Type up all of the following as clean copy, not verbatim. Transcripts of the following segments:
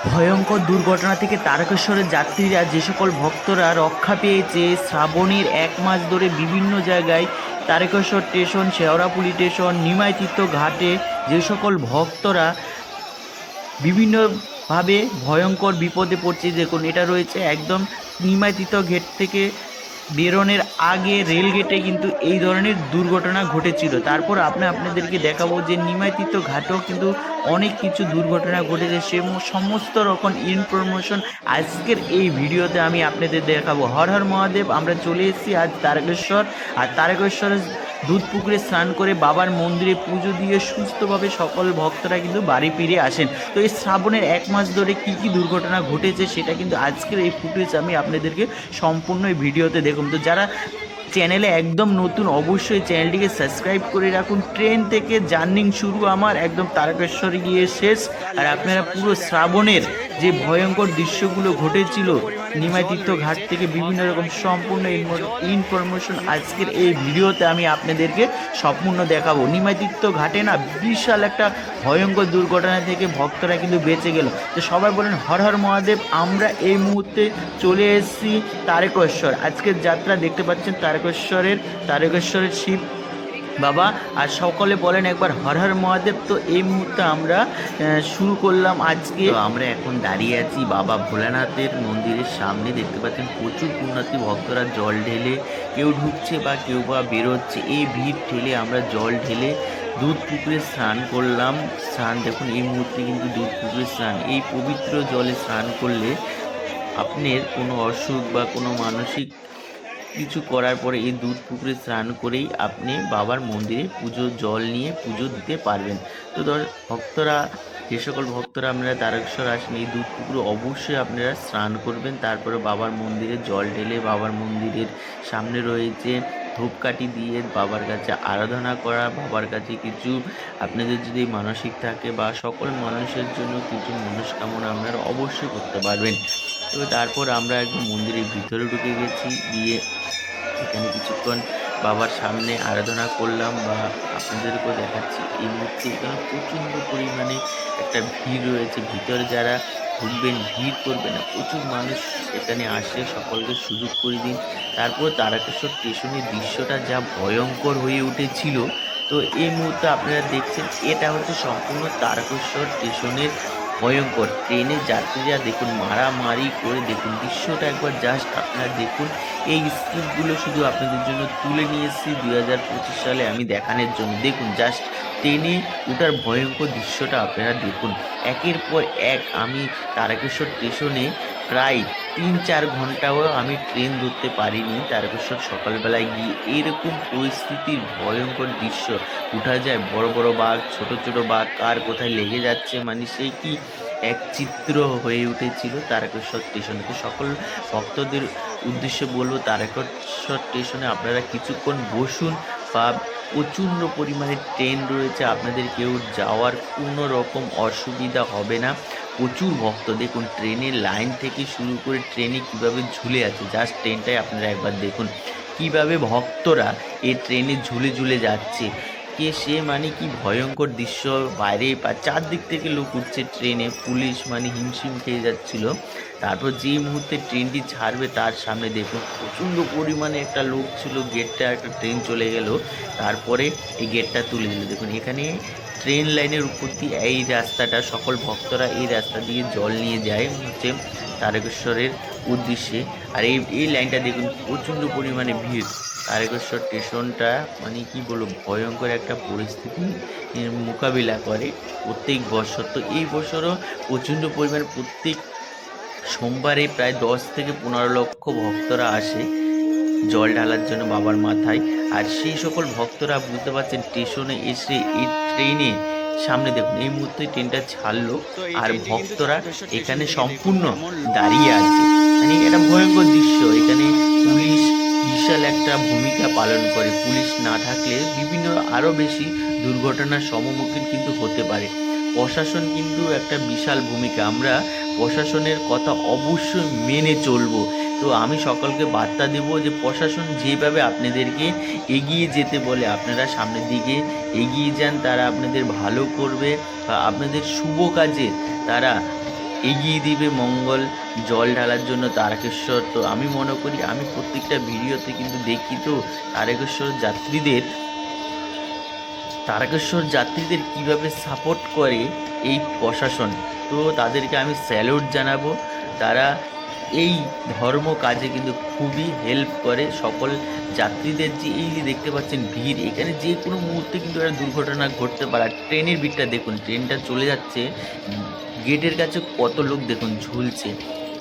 ভয়ঙ্কর দুর্ঘটনা থেকে তারকেশ্বরের যাত্রীরা যে সকল ভক্তরা রক্ষা পেয়েছে শ্রাবণের 1 মাস ধরে বিভিন্ন জায়গায় তারকেশ্বর স্টেশন, শেওড়াফুলি স্টেশন, নিমাইতীর্থ ঘাটে যে সকল ভক্তরা বিভিন্নভাবে ভয়ঙ্কর বিপদে পড়ছে। দেখুন, এটা রয়েছে একদম নিমাইতীর্থ গেট থেকে বেরোনোর আগে রেল গেটে কিন্তু এই ধরনের দুর্ঘটনা ঘটেছিল। তারপর আপনাদেরকে দেখাবো যে নিমাইতীর্থ ঘাটেও কিন্তু অনেক কিছু দুর্ঘটনা ঘটেছে, সে সমস্ত রকম ইনফরমেশন আজকের এই ভিডিওতে আমি আপনাদের দেখাবো। হর হর মহাদেব। আমরা চলে এসেছি আজ তারকেশ্বর, আর তারকেশ্বরের দুধ পুকুরে স্নান করে বাবার মন্দিরে পুজো দিয়ে সুস্থভাবে সকল ভক্তরা কিন্তু বাড়ি ফিরে আসেন। তো এই শ্রাবণের 1 মাস ধরে কি কি দুর্ঘটনা ঘটেছে সেটা কিন্তু আজকের এই ফুটেজ আমি আপনাদেরকে সম্পূর্ণ এই ভিডিওতে দেখুন। তো যারা চ্যানেলে একদম নতুন অবশ্যই চ্যানেলটিকে সাবস্ক্রাইব করে রাখুন। ট্রেন থেকে জার্নি শুরু আমার একদম তারকেশ্বরে গিয়ে শেষ, আর আপনারা পুরো শ্রাবণের যে ভয়ঙ্কর দৃশ্যগুলো ঘটেছিল নিমাইতীর্থ ঘাট থেকে বিভিন্ন রকম সম্পূর্ণ ইনফরমেশন আজকের এই ভিডিওতে আমি আপনাদেরকে সম্পূর্ণ দেখাবো। নিমাইতীর্থ ঘাটে না বিশাল একটা ভয়ঙ্কর দুর্ঘটনা থেকে ভক্তরা কিন্তু বেঁচে গেল। তো সবাই বলেন হর হর মহাদেব। আমরা এই মুহূর্তে চলে এসেছি তারকেশ্বর। আজকের যাত্রা দেখতে পাচ্ছেন তারকেশ্বরের শিব বাবা, আর সকলে বলেন একবার হর হর মহাদেব। তো এই মুহূর্তে আমরা শুরু করলাম আজকে। তো আমরা এখন দাঁড়িয়ে আছি বাবা ভোলানাথের মন্দিরের সামনে। দেখতে পাচ্ছেন প্রচুর পুণ্যার্থী ভক্তরা জল ঢেলে কেউ ঢুকছে বা কেউ বা বেরোচ্ছে। এই ভিড় ঠেলে আমরা জল ঢেলে দুধ পুকুরে স্নান করলাম। দেখুন এই মুহূর্তে কিন্তু দুধ পুকুরে স্নান, এই পবিত্র জলে স্নান করলে আপনার কোনো অসুখ বা কোনো মানসিক কিছু করার পরে এই দুধ পুকুরে স্নান করেই আপনি বাবার মন্দিরে জল নিয়ে পুজো দিতে পারবেন। তো ভক্তরা, যে সকল ভক্তরা আপনারা তারকেশ্বর আসেন, এই দুধ পুকুরে অবশ্যই আপনারা স্নান করবেন। তারপরে বাবার মন্দিরে জল ঢেলে বাবার মন্দিরের সামনে রয়েছে ধূপকাঠি দিয়ে বাবার কাছে আরাধনা করা, বাবার কাছে কিছু আপনাদের যদি মানসিক থাকে বা সকল মানুষের জন্য কিছু মনস্কামনা আপনারা অবশ্যই করতে পারবেন। তো তারপর আমরা একদম মন্দিরের ভিতরে ঢুকে গেছি, দিয়ে এখানে কিছুক্ষণ বাবার সামনে আরাধনা করলাম বা আপনাদেরকেও দেখাচ্ছি। এই মুহূর্তে এখানে প্রচণ্ড পরিমাণে একটা ভিড় রয়েছে। ভিতরে যারা ঢুকবেন ভিড় করবে না, প্রচুর মানুষ এখানে আসে, সকলকে সুযোগ করে দিন। তারপর তারকেশ্বর স্টেশনের দৃশ্যটা যা ভয়ঙ্কর হয়ে উঠেছিল, তো এই মুহূর্তে আপনারা দেখছেন এটা হচ্ছে সম্পূর্ণ তারকেশ্বর স্টেশনের ভয়ঙ্কর। ট্রেনের যাত্রীরা দেখুন মারামারি করে, দেখুন দৃশ্যটা একবার জাস্ট আপনারা দেখুন। এই স্ক্রিপ্টগুলো শুধু আপনাদের জন্য তুলে নিয়ে এসেছি 2025 সালে আমি দেখানোর জন্য। দেখুন জাস্ট ট্রেনে ওঠার ভয়ঙ্কর দৃশ্যটা আপনারা দেখুন। একের পর এক আমি তারকেশ্বর স্টেশনে প্রায় 3-4 ঘন্টাও আমি ট্রেন ধরতে পারিনি। তারকেশ্বর সকালবেলায় গিয়ে এরকম পরিস্থিতির ভয়ঙ্কর দৃশ্য উঠা যায়। বড় বড় বাঘ, ছোট ছোট বাঘ কার কোথায় লেগে যাচ্ছে, মানে সেই কি এক চিত্র হয়ে উঠেছিল তারকেশ্বর স্টেশনে। তো সকল ভক্তদের উদ্দেশ্যে বলবো তারকেশ্বর স্টেশনে আপনারা কিছুক্ষণ বসুন, বা প্রচণ্ড পরিমাণে ট্রেন রয়েছে, আপনাদের কেউ যাওয়ার কোনো রকম অসুবিধা হবে না। প্রচুর ভক্ত দেখুন, ট্রেনের লাইন থেকে শুরু করে ট্রেনে কিভাবে ঝুলে আছে, জাস্ট ট্রেনটাই আপনারা একবার দেখুন কিভাবে ভক্তরা এই ট্রেনে ঝুলে ঝুলে যাচ্ছে। সে মানে কি ভয়ঙ্কর দৃশ্য, বাইরে বা চারদিক থেকে লোক উঠছে ট্রেনে, পুলিশ মানে হিমশিম খেয়ে যাচ্ছিল। তারপর যেই মুহূর্তে ট্রেনটি ছাড়বে তার সামনে দেখুন প্রচণ্ড পরিমাণে একটা লোক ছিল, গেটটা একটা ট্রেন চলে গেল, তারপরে এই গেটটা তুলে দিল। দেখুন এখানে ট্রেন লাইনের উপর দিয়ে এই রাস্তাটা, সকল ভক্তরা এই রাস্তা দিয়ে জল নিয়ে যায় হচ্ছে তারকেশ্বরের উদ্দেশ্যে। আর এই লাইনটা দেখুন প্রচণ্ড পরিমাণে ভিড়। তারকেশ্বর স্টেশনটা মানে কি বলবো ভয়ঙ্কর একটা পরিস্থিতি মোকাবিলা করে প্রত্যেক বছর। তো এই বছরও প্রচণ্ড পরিমাণে প্রত্যেক সোমবারে প্রায় 10 থেকে 15 লক্ষ ভক্তরা আসে জল ঢালার জন্য বাবার মাথায়। আর সেই সকল ভক্তরা বুঝতে পারছেন স্টেশনে এসে এই ট্রেনে সামনে দেখুন এই মুহূর্তে ট্রেনটা ছাড়লো, আর ভক্তরা এখানে সম্পূর্ণ দাঁড়িয়ে আছে। মানে এটা ভয়ঙ্কর দৃশ্য। এখানে পুলিশ বিশাল একটা ভূমিকা পালন করে, পুলিশ না থাকলে বিভিন্ন আরও বেশি দুর্ঘটনার সম্মুখীন কিন্তু হতে পারে। প্রশাসন কিন্তু একটা বিশাল ভূমিকা, আমরা প্রশাসনের কথা অবশ্যই মেনে চলবো। তো আমি সকলকে বার্তা দেব যে প্রশাসন যেভাবে আপনাদেরকে এগিয়ে যেতে বলে আপনারা সামনের দিকে এগিয়ে যান, তারা আপনাদের ভালো করবে বা আপনাদের শুভ কাজে তারা এগিয়ে দিবে মঙ্গল জল ঢালার জন্য তারকেশ্বর। তো আমি মনে করি, আমি প্রত্যেকটা ভিডিওতে কিন্তু দেখি তো তারকেশ্বর যাত্রীদের কিভাবে সাপোর্ট করে এই প্রশাসন। তো তাদেরকে আমি স্যালুট জানাবো। তারা এই ধর্ম কাজে কিন্তু খুবই হেল্প করে সকল যাত্রীদের। যে এই যে দেখতে পাচ্ছেন ভিড়, এখানে যে কোনো মুহূর্তে কিন্তু একটা দুর্ঘটনা ঘটতে পারে। আর ট্রেনের ভিড়টা দেখুন, ট্রেনটা চলে যাচ্ছে, গেটের কাছে কত লোক দেখুন ঝুলছে।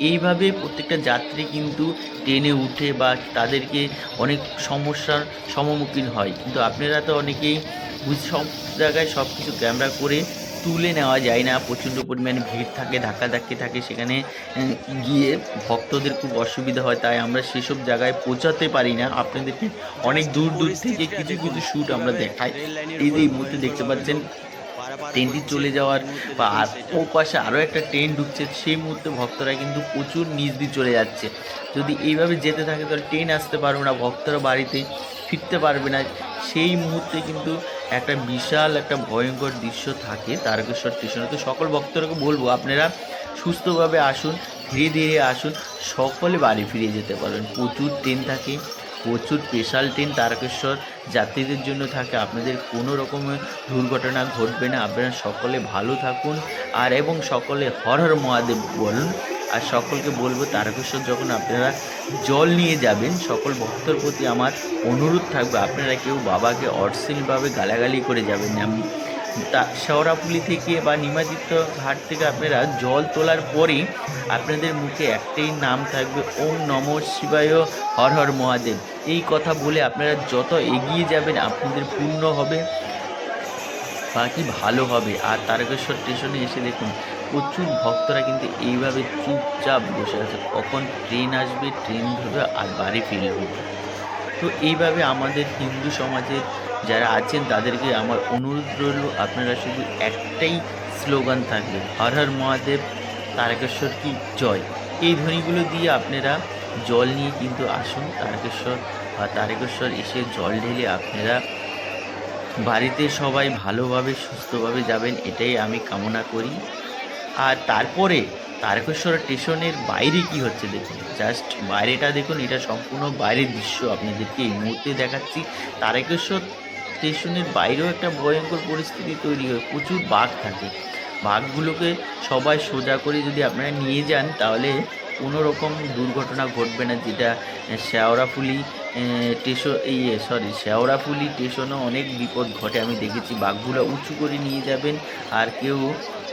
এইভাবে প্রত্যেকটা যাত্রী কিন্তু ট্রেনে উঠে বা তাদেরকে অনেক সমস্যার সম্মুখীন হয়। কিন্তু আপনারা তো অনেকেই সব জায়গায় সব কিছু ক্যামেরা করে তুলে নেওয়া যায় না, প্রচণ্ড পরিমাণে ভিড় থাকে, ধাক্কাধাক্কি থাকে, সেখানে গিয়ে ভক্তদের খুব অসুবিধা হয়, তাই আমরা সেসব জায়গায় পৌঁছাতে পারি না। আপনাদেরকে অনেক দূর দূর থেকে কিছু কিছু শ্যুট আমরা দেখাই। এই যে এই মুহূর্তে দেখতে পাচ্ছেন ট্রেনটি চলে যাওয়ার বা ও পাশে আরও একটা ট্রেন ঢুকছে, সেই মুহূর্তে ভক্তরা কিন্তু প্রচুর নিচ দিয়ে চলে যাচ্ছে। যদি এইভাবে যেতে থাকে তাহলে ট্রেন আসতে পারবে না, ভক্তরা বাড়িতে ফিরতে পারবে না। সেই মুহূর্তে কিন্তু একটা বিশাল একটা ভয়ঙ্কর দৃশ্য থাকে তারকেশ্বর স্টেশনে। তো সকল ভক্তরাকে বলবো, আপনারা সুস্থভাবে আসুন, ধীরে ধীরে আসুন, সকলে বাড়ি ফিরে যেতে পারবেন। প্রচুর ট্রেন থাকে, প্রচুর স্পেশাল ট্রেন তারকেশ্বর যাত্রীদের জন্য থাকে। আপনাদের কোনো রকমের দুর্ঘটনা ঘটবে না। আপনারা সকলে ভালো থাকুন আর এবং সকলে হর হর মহাদেব বলুন। আর সকলকে বলবো, তারকেশ্বর যখন আপনারা জল নিয়ে যাবেন, সকল ভক্তর প্রতি আমার অনুরোধ থাকবে, আপনারা কেউ বাবাকে অশ্লীলভাবে গালাগালি করে যাবেন না। শেওড়াফুলি থেকে বা নিমাদিত্য ঘাট থেকে আপনারা জল তোলার পরেই আপনাদের মুখে একটাই নাম থাকবে, ওম নমঃ শিবায়, হর হর মহাদেব। এই কথা বলে আপনারা যত এগিয়ে যাবেন আপনাদের পূর্ণ হবে, বাকি ভালো হবে। আর তারকেশ্বর স্টেশনে এসে দেখুন প্রচুর ভক্তরা কিন্তু এইভাবে চুপচাপ বসে আছে, কখন ট্রেন আসবে, ট্রেন ধরবে আর বাড়ি ফিরবে। তো এইভাবে আমাদের হিন্দু সমাজের যারা আছেন তাদেরকে আমার অনুরোধ রইল, আপনারা শুধু একটাই স্লোগান থাকবে, হর হর মহাদেব, তারকেশ্বর কি জয়। এই ধ্বনিগুলো দিয়ে আপনারা জল নিয়ে কিন্তু আসুন তারকেশ্বর, বা তারকেশ্বর এসে জল ঢেলে আপনারা বাড়িতে সবাই ভালোভাবে সুস্থভাবে যাবেন, এটাই আমি কামনা করি। আর তারপরে তারকেশ্বর স্টেশনের বাইরে কি হচ্ছে দেখুন, জাস্ট বাইরেটা দেখুন, এটা সম্পূর্ণ বাইরের দৃশ্য আপনাদেরকে এই মুহূর্তে দেখাচ্ছি। তারকেশ্বর স্টেশনের বাইরেও একটা ভয়ঙ্কর পরিস্থিতি তৈরি হয়, প্রচুর বাঘ থাকে। বাঘগুলোকে সবাই সোজা করে যদি আপনারা নিয়ে যান তাহলে কোনো রকম দুর্ঘটনা ঘটবে না, যেটা শেওড়াফুলি শেওড়াফুলি স্টেশনেও অনেক বিপদ ঘটে আমি দেখেছি। বাঘগুলো উঁচু করে নিয়ে যাবেন আর কেউ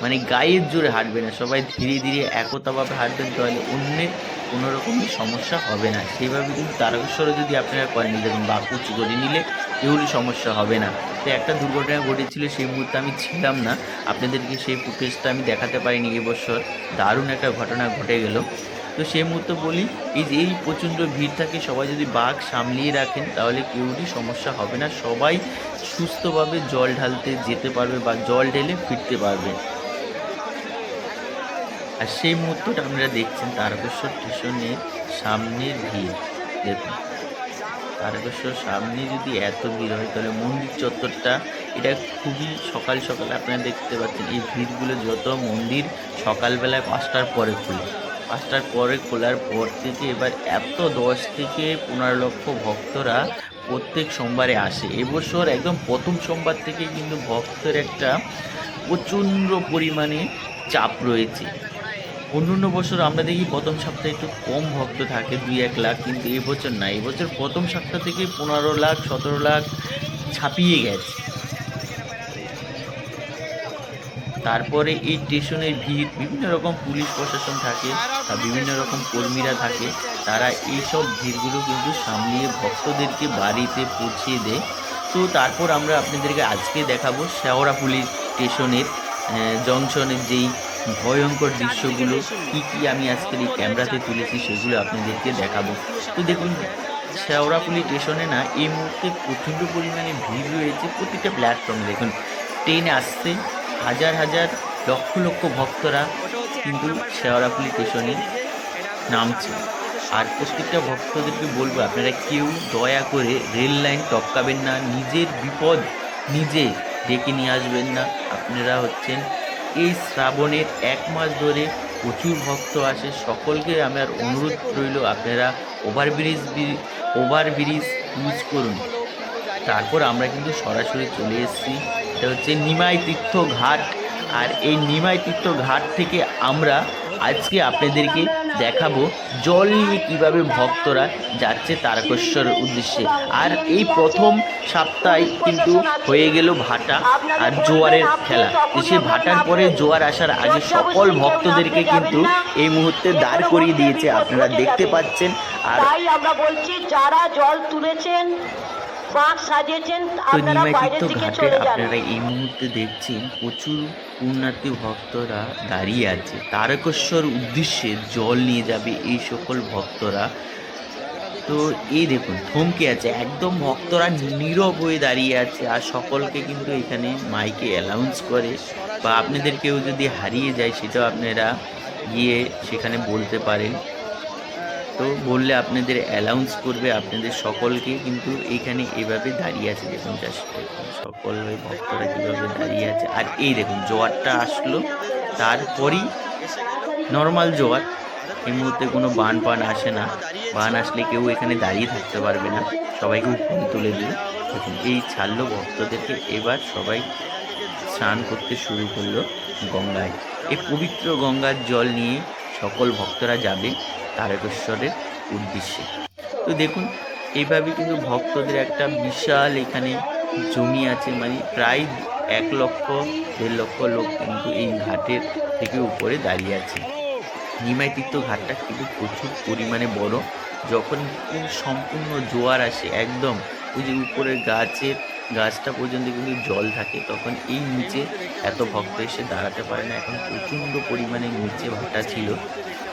মানে গায়ের জোরে হাঁটবে না, সবাই ধীরে ধীরে একতাভাবে হাঁটবেন, তাহলে অন্যের কোনো রকমের সমস্যা হবে না। সেইভাবে কিন্তু তারকেশ্বরে যদি আপনারা করেন, দেখুন বাঘ উঁচু করে নিলে কেউরই সমস্যা হবে না। তো একটা দুর্ঘটনা ঘটেছিল, সেই মুহূর্তে আমি ছিলাম না, আপনাদেরকে সেই ফুটেজটা আমি দেখাতে পারিনি। এবছর দারুণ একটা ঘটনা ঘটে গেল। তো সেই মুহূর্তে বলি, এই যে এই প্রচণ্ড ভিড় থাকে, সবাই যদি বাঘ সামলিয়ে রাখেন তাহলে কেউরই সমস্যা হবে না, সবাই সুস্থভাবে জল ঢালতে যেতে পারবে বা জল ঢেলে ফিরতে পারবে। আর সেই মুহূর্তটা আপনারা দেখছেন তারকেশ্বর স্টেশনের সামনের ভিড় দেখুন। তারকেশ্বর সামনে যদি এত ভিড় হয় তাহলে মন্দির চত্বরটা, এটা খুবই সকাল সকাল আপনারা দেখতে পাচ্ছেন এই ভিড়গুলো। যত মন্দির সকালবেলায় 5টার পরে খোলে, 5টার পরে খোলার পর থেকে এবার এত 10 থেকে 15 লক্ষ ভক্তরা প্রত্যেক সোমবারে আসে। এবছর একদম প্রথম সোমবার থেকে কিন্তু ভক্তের একটা প্রচণ্ড পরিমাণে চাপ রয়েছে। অন্য বছর আমরা দেখি প্রথম সপ্তাহে একটু কম ভক্ত থাকে, 2-1 লাখ, কিন্তু এবছর না, এবছর প্রথম সপ্তাহ থেকে 15 লাখ 17 লাখ ছাপিয়ে গেছে। তারপরে এই স্টেশনের ভিড়, বিভিন্ন রকম পুলিশ প্রশাসন থাকে বা বিভিন্ন রকম কর্মীরা থাকে, তারা এইসব ভিড়গুলো কিন্তু সামলিয়ে ভক্তদেরকে বাড়িতে পৌঁছিয়ে দেয়। তো তারপর আমরা আপনাদেরকে আজকে দেখাবো শেওড়াফুলি স্টেশনের জংশনের যেই ভয়ঙ্কর দৃশ্যগুলো কি কি আমি আজকের এই ক্যামেরাতে তুলেছি সেগুলো আপনাদেরকে দেখাবো। তো দেখুন শেওড়াফুলি স্টেশনে না এই মুহূর্তে প্রচণ্ড পরিমাণে ভিড় রয়েছে প্রতিটা প্ল্যাটফর্মে। দেখুন ট্রেনে আসছে হাজার হাজার লক্ষ লক্ষ ভক্তরা কিন্তু শেওড়াফুলি স্টেশনে নামছে। আর প্রত্যেকটা ভক্তদেরকে বলবো, আপনারা কেউ দয়া করে রেল লাইন টপকাবেন না, নিজের বিপদ নিজে ডেকে নিয়ে আসবেন না। আপনারা হচ্ছেন এই শ্রাবণের 1 মাস ধরে প্রচুর ভক্ত আসে। সকলকে আমার অনুরোধ রইল আপনারা ওভারব্রিজ ইউজ করুন। তারপর আমরা কিন্তু সরাসরি চলে এসেছি, এটা হচ্ছে নিমাই তীর্থ ঘাট। আর এই নিমাই তীর্থ ঘাট থেকে আমরা আজকে আপনাদেরকে দেখাবো জল নিয়ে কীভাবে ভক্তরা যাচ্ছে তারকেশ্বরের উদ্দেশ্যে। আর এই প্রথম সপ্তাহে কিন্তু হয়ে গেল ভাটা আর জোয়ারের খেলা। সে ভাটার পরে জোয়ার আসার আগে সকল ভক্তদেরকে কিন্তু এই মুহূর্তে দাঁড় করিয়ে দিয়েছে, আপনারা দেখতে পাচ্ছেন। আর তাই আমরা বলছি যারা জল তুলেছেন বাঁক সাজিয়েছেন তো আপনারা নিমাই বাইরে তীর্থ থেকে ঘাটে চলে যান। আপনারা এই মুহূর্তে দেখছেন প্রচুর পুণ্যার্থী ভক্তরা দাঁড়িয়ে আছে, তারকেশ্বর উদ্দেশ্যে জল নিয়ে যাবে এই সকল ভক্তরা। তো এই দেখুন থমকে আছে, একদম ভক্তরা নীরব হয়ে দাঁড়িয়ে আছে। আর সকলকে কিন্তু এখানে মাইকে অ্যানাউন্স করে, বা আপনাদের কেউ যদি হারিয়ে যায় সেটাও আপনারা গিয়ে সেখানে বলতে পারেন। তো বললে আপনাদের অ্যালাউন্স করবে আপনাদের সকলকে। কিন্তু এখানে এভাবে দাঁড়িয়ে আছে, দেখুন জাস্ট সকল ওই ভক্তরা কীভাবে দাঁড়িয়ে আছে। আর এই দেখুন জোয়ারটা আসলো, তারপরই নর্মাল জোয়ার, এই মুহূর্তে কোনো বান আসে না। বান আসলে কেউ এখানে দাঁড়িয়ে থাকতে পারবে না, সবাইকে উপরে তুলে দিল। দেখুন এই ছাড়লো ভক্তদেরকে, এবার সবাই স্নান করতে শুরু করলো গঙ্গায়। এই পবিত্র গঙ্গার জল নিয়ে সকল ভক্তরা যাবে তারকেশ্বরের উদ্দেশ্যে। তো দেখুন এইভাবে কিন্তু ভক্তদের একটা বিশাল এখানে জমি আছে, মানে প্রায় 1-1.5 লক্ষ লোক কিন্তু এই ঘাটের থেকে উপরে দাঁড়িয়ে আছে। নিমাই তীর্থ ঘাটটা কিন্তু প্রচুর পরিমাণে বড়। যখন সম্পূর্ণ জোয়ার আসে একদম ওই যে উপরের গাছটা পর্যন্ত কিন্তু জল থাকে, তখন এই নিচে এত ভক্ত এসে দাঁড়াতে পারে না। এখন প্রচণ্ড পরিমাণে নিচে ভাটা ছিল।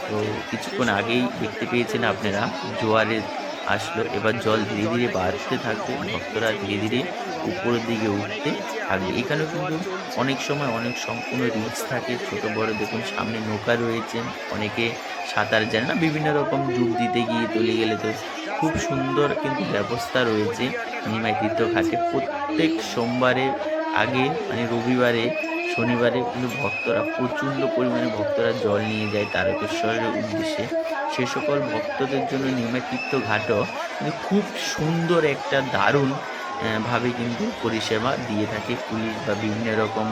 তো কিছুক্ষণ আগেই দেখতে পেয়েছেন আপনারা জোয়ারে আসলো, এবার জল ধীরে ধীরে বাড়তে থাকবে, ভক্তরা ধীরে ধীরে উপরের দিকে উঠতে থাকবে। এখানেও কিন্তু অনেক সময় অনেক সম্পূর্ণ রিস্ক থাকে, ছোট বড়। দেখুন সামনে নৌকা রয়েছে, অনেকে সাঁতার জানে না, বিভিন্ন রকম ডুব দিতে গিয়ে চলে গেলে। তো খুব সুন্দর কিন্তু ব্যবস্থা রয়েছে নিমাই তীর্থ ঘাটে। প্রত্যেক সোমবারের আগে মানে রবিবারে শনিবারে কিন্তু ভক্তরা প্রচণ্ড পরিমাণে ভক্তরা জল নিয়ে যায় তারকেশ্বরের উদ্দেশ্যে। সে সকল ভক্তদের জন্য নিমাই তীর্থ ঘাটও কিন্তু খুব সুন্দর একটা দারুণ ভাবে কিন্তু পরিষেবা দিয়ে থাকে পুলিশ বা বিভিন্ন রকম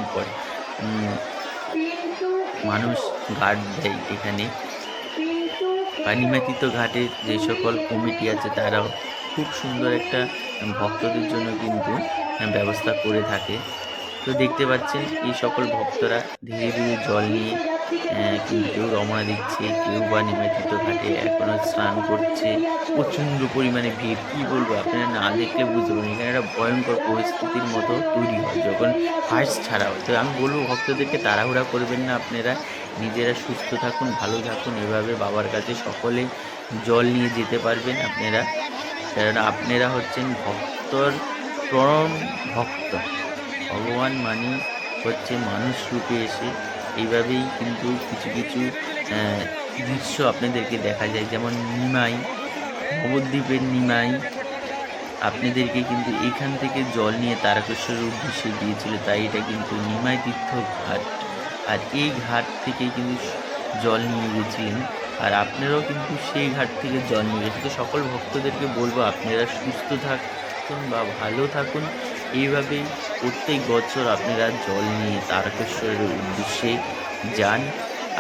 মানুষ গার্ড দেয় এখানে। বা নিমাই তীর্থ ঘাটের যে সকল কমিটি আছে তারাও খুব সুন্দর একটা ভক্তদের জন্য কিন্তু ব্যবস্থা করে থাকে। তো দেখতে পাচ্ছেন এই সকল ভক্তরা ধীরে ধীরে জল নিয়ে কিন্তু কেউ রওনা দিচ্ছে, কেউ বা নিমাই তীর্থ ঘাটে এখনও স্নান করছে। প্রচণ্ড পরিমাণে ভিড়, কী বলবো, আপনারা না দেখলে বুঝতে পারবেন। এখানে একটা ভয়ঙ্কর পরিস্থিতির মতো তৈরি হয় যখন ফার্স্ট ছাড়া হয়। তো আমি বলবো ভক্তদেরকে তাড়াহুড়া করবেন না, আপনারা নিজেরা সুস্থ থাকুন, ভালো থাকুন। এভাবে বাবার কাছে সকলে জল নিয়ে যেতে পারবেন আপনারা, কেননা আপনারা হচ্ছেন ভক্তর পরম ভক্ত। ভগবান মানে হচ্ছে মানুষ রূপে এসে এইভাবেই কিন্তু কিছু কিছু দৃশ্য আপনাদেরকে দেখা যায়। যেমন নিমাই, নবদ্বীপের নিমাই আপনাদেরকে কিন্তু এখান থেকে জল নিয়ে তারকেশ্বরের উদ্দেশ্যে গিয়েছিল, তাই এটা কিন্তু নিমাই তীর্থ ঘাট। আর এই ঘাট থেকে কিন্তু জল নিয়ে গেছিলেন, আর আপনারাও কিন্তু সেই ঘাট থেকে জল নিয়ে গেছেন। তো সকল ভক্তদেরকে বলবো আপনারা সুস্থ থাকুন বা ভালো থাকুন। এইভাবেই প্রত্যেক বছর আপনারা জল নিয়ে তারকেশ্বরের উদ্দেশ্যে যান।